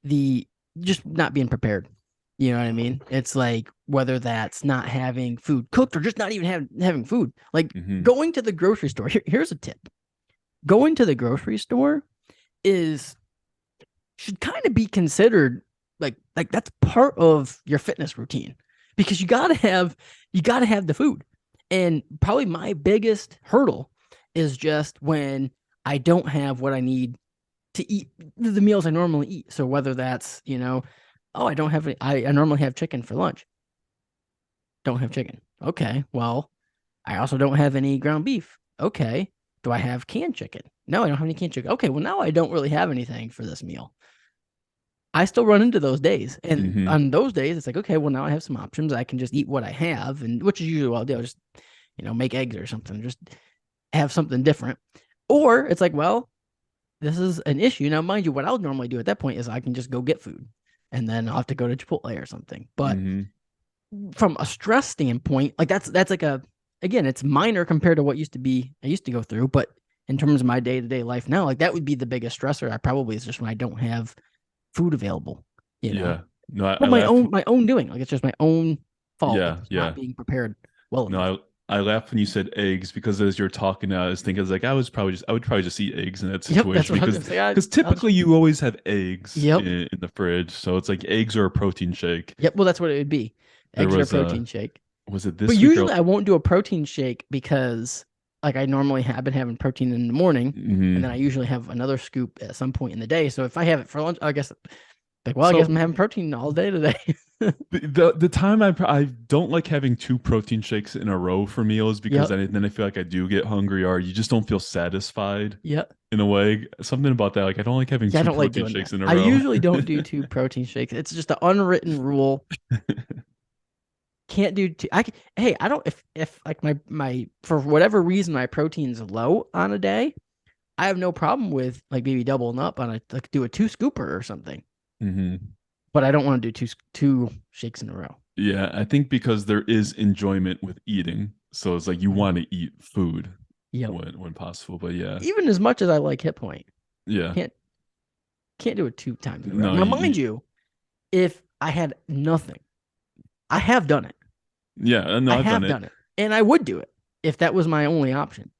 the just not being prepared. You know what I mean? It's like whether that's not having food cooked or just not even having food. Like Hmm. going to the grocery store. Here's a tip: going to the grocery store is should kind of be considered like that's part of your fitness routine because you gotta have the food. And probably my biggest hurdle is just when I don't have what I need to eat the meals I normally eat. So whether that's, oh, I don't have any, I normally have chicken for lunch. Don't have chicken. Okay. Well, I also don't have any ground beef. Okay. Do I have canned chicken? No, I don't have any canned chicken. Okay. Well, now I don't really have anything for this meal. I still run into those days. And Hmm. on those days, it's like, okay, well, now I have some options. I can just eat what I have, and which is usually what I'll do. I'll just, make eggs or something, just have something different. Or it's like, well, this is an issue. Now, mind you, what I'll normally do at that point is I can just go get food and then I'll have to go to Chipotle or something. But Hmm. from a stress standpoint, like that's like again, it's minor compared to what used to be, I used to go through. But in terms of my day to day life now, like that would be the biggest stressor. I probably is just when I don't have food available, you know. Yeah. No, I But my laugh. own my own doing. Like it's just my own fault of Yeah. just not Yeah. being prepared well enough. No, I laughed when you said eggs because as you're talking, I was thinking, I was like, I would probably just eat eggs in that Yep, that's situation what I was gonna say. because I'll just typically you always have eggs yep. in the fridge. So it's like eggs or a protein shake. Yep. Well, that's what it would be. There Eggs or was protein shake. was it But this week or usually I won't do a protein shake because like I normally have been having protein in the morning and then I mhm. usually have another scoop at some point in the day. So if I have it for lunch, I guess like, well, I guess So I'm having protein all day today. the time I don't like having two protein shakes in a row for meals because Yep. then I feel like I do get hungry or you just don't feel satisfied Yep. in a way. Something about that, like I don't like having Yeah, I two don't like protein doing that. shakes in a I row. usually don't do two protein shakes. It's just an unwritten rule. Can't do two. Hey, I don't if like my for whatever reason my protein's low on a day, I have no problem with like maybe doubling up on a like do a two scooper or something. Hmm. But I don't want to do two shakes in a row. Yeah, I think because there is enjoyment with eating, so it's like you Mhm. want to eat food Yep. when possible. But yeah, Even as much as I like hit point, yeah, can't can't do it two times in a row. no, Now, mind you, if I had nothing, I have done it. yeah, no, I I've done have it. done it, and I would do it if that was my only option.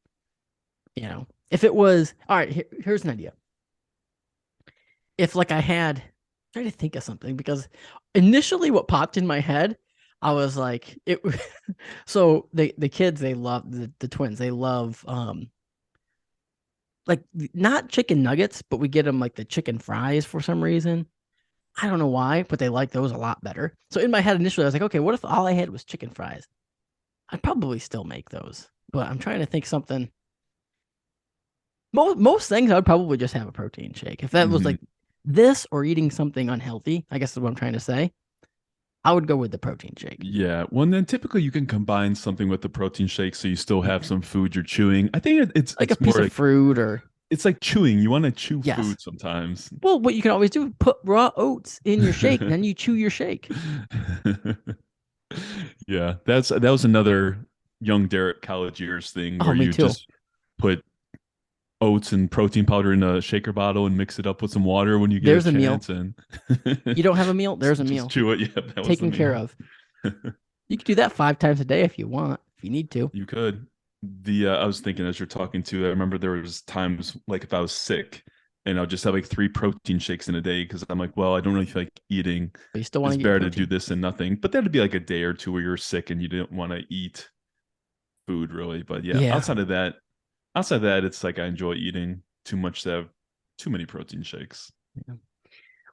If it was all right. Here's an idea. If like I had trying to think of something because initially what popped in my head, I was like it so the kids they love the twins, they love like not chicken nuggets, but we get them like the chicken fries for some reason. I don't know why, but they like those a lot better. So in my head initially I was like, okay, what if all I had was chicken fries? I'd probably still make those. But I'm trying to think something. Most things I would probably just have a protein shake. If that was Hmm. like this or eating something unhealthy, I guess is what I'm trying to say. I would go with the protein shake. Yeah, well, then typically you can combine something with the protein shake, so you still have some food you're chewing. I think Like a it's piece more of like fruit or it's like chewing. You want to chew yes. food sometimes. Well, what you can always do, put raw oats in your shake, then you chew your shake. Yeah, that was another young Derek college years thing Oh, where me you too. just put oats and protein powder in a shaker bottle and mix it up with some water when you get a There's a meal. chance and You don't have a meal? There's a just meal. chew it. Yep, that was the Taken care meal. of. You could do that 5 times a day if you want, if you need to. You could. The I was thinking as you're talking to, I remember there was times like if I was sick and I'll just have like 3 protein shakes in a day because I'm like, well, I don't really feel like eating. But you still want It's to get your better to do protein. this and nothing. But that'd be like a day or two where you're sick and you didn't want to eat food really. But yeah, Yeah. outside of that, it's like I enjoy eating too much to have too many protein shakes. Yeah.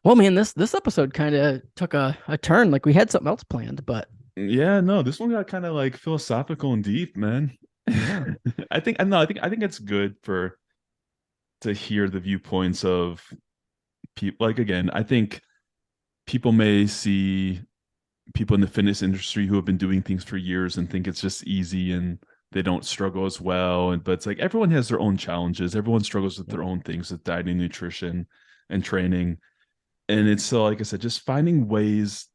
Well, man, this episode kind of took a turn. Like we had something else planned, but Yeah, no, this one got kind of like philosophical and deep, man. yeah, I think it's good for to hear the viewpoints of people. Like again, I think people may see people in the fitness industry who have been doing things for years and think it's just easy and they don't struggle as well. And but it's like everyone has their own challenges. Everyone struggles with yep, their own things with diet and nutrition and training. And it's so like I said, just finding ways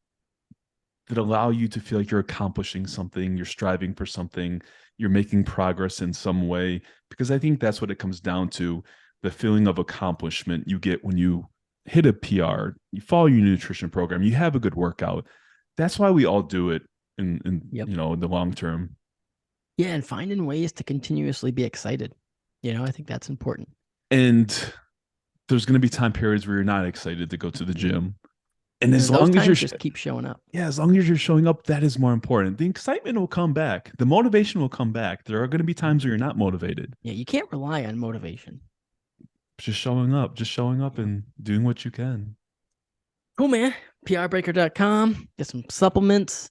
that allow you to feel like you're accomplishing something, you're striving for something, you're making progress in some way. Because I think that's what it comes down to, the feeling of accomplishment you get when you hit a PR, you follow your nutrition program, you have a good workout. That's why we all do it in yep, in the long term. yeah, and finding ways to continuously be excited. I think that's important. And there's going to be time periods where you're not excited to go to the gym. And And as then those long as times just keep showing up. yeah, as long as you're showing up, that is more important. The excitement will come back. The motivation will come back. There are going to be times where you're not motivated. Yeah, you can't rely on motivation. Just showing up Yeah. and doing what you can. Cool, man. PRbreaker.com. Get some supplements.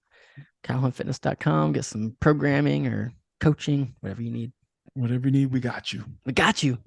CalhounFitness.com. Get some programming or coaching, whatever you need. Whatever you need, we got you. We got you.